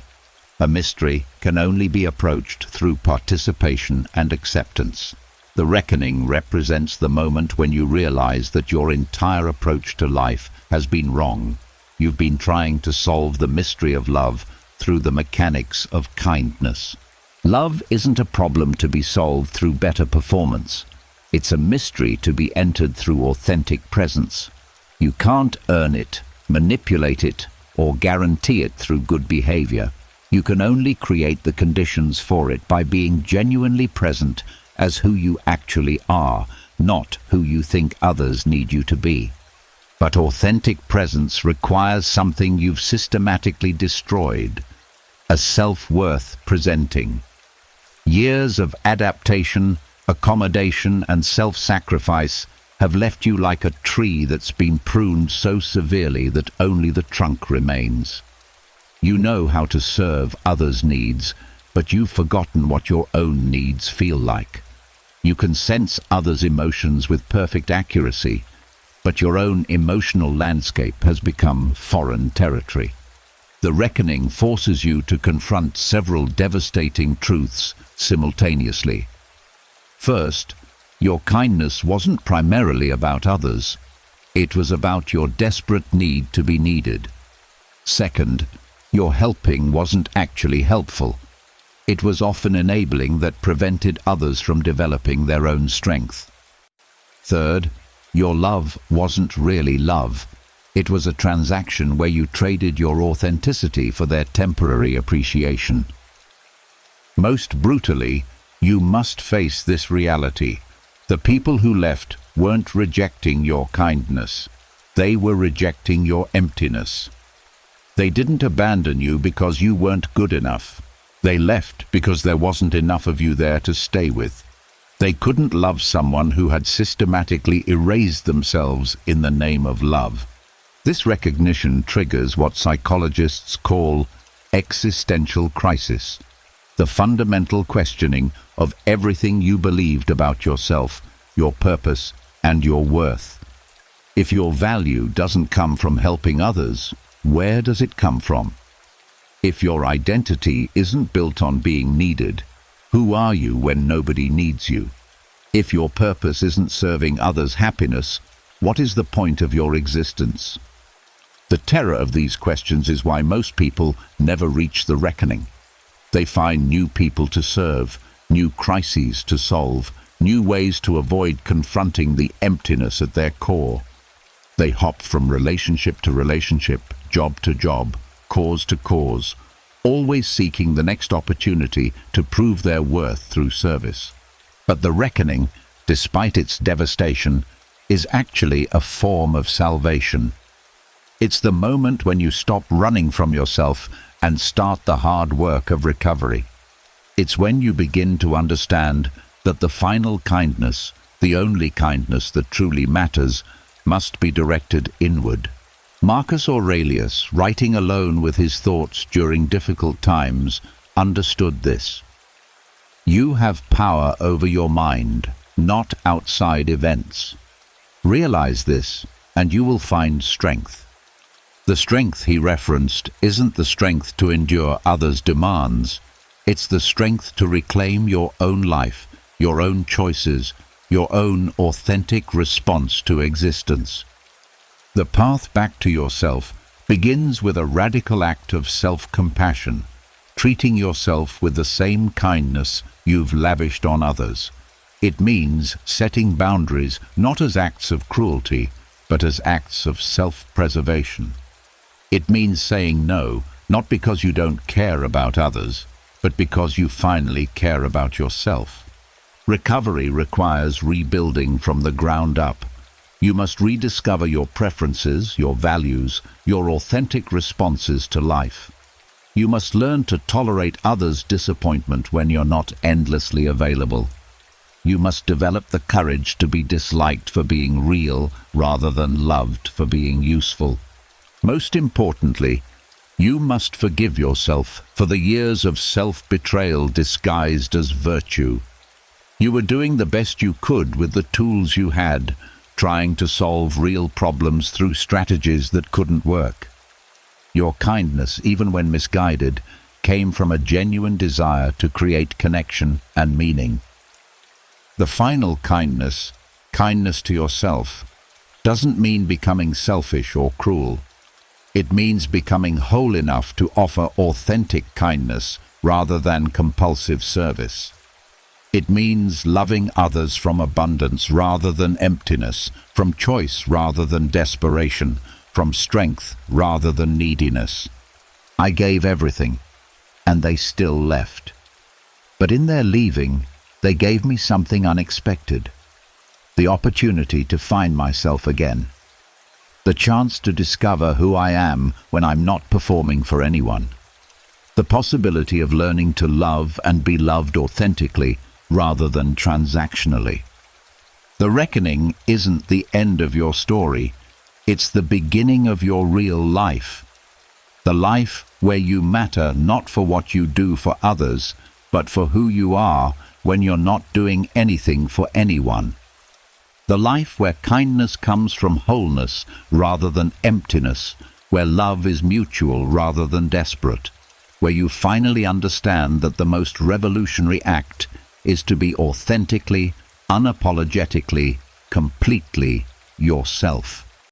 A mystery can only be approached through participation and acceptance. The reckoning represents the moment when you realize that your entire approach to life has been wrong. You've been trying to solve the mystery of love through the mechanics of kindness. Love isn't a problem to be solved through better performance. It's a mystery to be entered through authentic presence. You can't earn it, manipulate it, or guarantee it through good behavior. You can only create the conditions for it by being genuinely present as who you actually are, not who you think others need you to be. But authentic presence requires something you've systematically destroyed, a self-worth presenting. Years of adaptation, accommodation, and self-sacrifice have left you like a tree that's been pruned so severely that only the trunk remains. You know how to serve others' needs, but you've forgotten what your own needs feel like. You can sense others' emotions with perfect accuracy, but your own emotional landscape has become foreign territory. The reckoning forces you to confront several devastating truths simultaneously. First, your kindness wasn't primarily about others. It was about your desperate need to be needed. Second, your helping wasn't actually helpful. It was often enabling that prevented others from developing their own strength. Third, your love wasn't really love. It was a transaction where you traded your authenticity for their temporary appreciation. Most brutally, you must face this reality. The people who left weren't rejecting your kindness. They were rejecting your emptiness. They didn't abandon you because you weren't good enough. They left because there wasn't enough of you there to stay with. They couldn't love someone who had systematically erased themselves in the name of love. This recognition triggers what psychologists call existential crisis, the fundamental questioning of everything you believed about yourself, your purpose, and your worth. If your value doesn't come from helping others, where does it come from? If your identity isn't built on being needed, who are you when nobody needs you? If your purpose isn't serving others' happiness, what is the point of your existence? The terror of these questions is why most people never reach the reckoning. They find new people to serve, new crises to solve, new ways to avoid confronting the emptiness at their core. They hop from relationship to relationship, job to job, cause to cause, always seeking the next opportunity to prove their worth through service. But the reckoning, despite its devastation, is actually a form of salvation. It's the moment when you stop running from yourself and start the hard work of recovery. It's when you begin to understand that the final kindness, the only kindness that truly matters, must be directed inward. Marcus Aurelius, writing alone with his thoughts during difficult times, understood this. You have power over your mind, not outside events. Realize this, and you will find strength. The strength he referenced isn't the strength to endure others' demands. It's the strength to reclaim your own life, your own choices, your own authentic response to existence. The path back to yourself begins with a radical act of self-compassion, treating yourself with the same kindness you've lavished on others. It means setting boundaries not as acts of cruelty, but as acts of self-preservation. It means saying no, not because you don't care about others, but because you finally care about yourself. Recovery requires rebuilding from the ground up. You must rediscover your preferences, your values, your authentic responses to life. You must learn to tolerate others' disappointment when you're not endlessly available. You must develop the courage to be disliked for being real rather than loved for being useful. Most importantly, you must forgive yourself for the years of self-betrayal disguised as virtue. You were doing the best you could with the tools you had, trying to solve real problems through strategies that couldn't work. Your kindness, even when misguided, came from a genuine desire to create connection and meaning. The final kindness, kindness to yourself, doesn't mean becoming selfish or cruel. It means becoming whole enough to offer authentic kindness rather than compulsive service. It means loving others from abundance rather than emptiness, from choice rather than desperation, from strength rather than neediness. I gave everything, and they still left. But in their leaving, they gave me something unexpected. The opportunity to find myself again. The chance to discover who I am when I'm not performing for anyone. The possibility of learning to love and be loved authentically rather than transactionally. The reckoning isn't the end of your story, it's the beginning of your real life. The life where you matter not for what you do for others, but for who you are when you're not doing anything for anyone. The life where kindness comes from wholeness rather than emptiness, where love is mutual rather than desperate, where you finally understand that the most revolutionary act is to be authentically, unapologetically, completely yourself.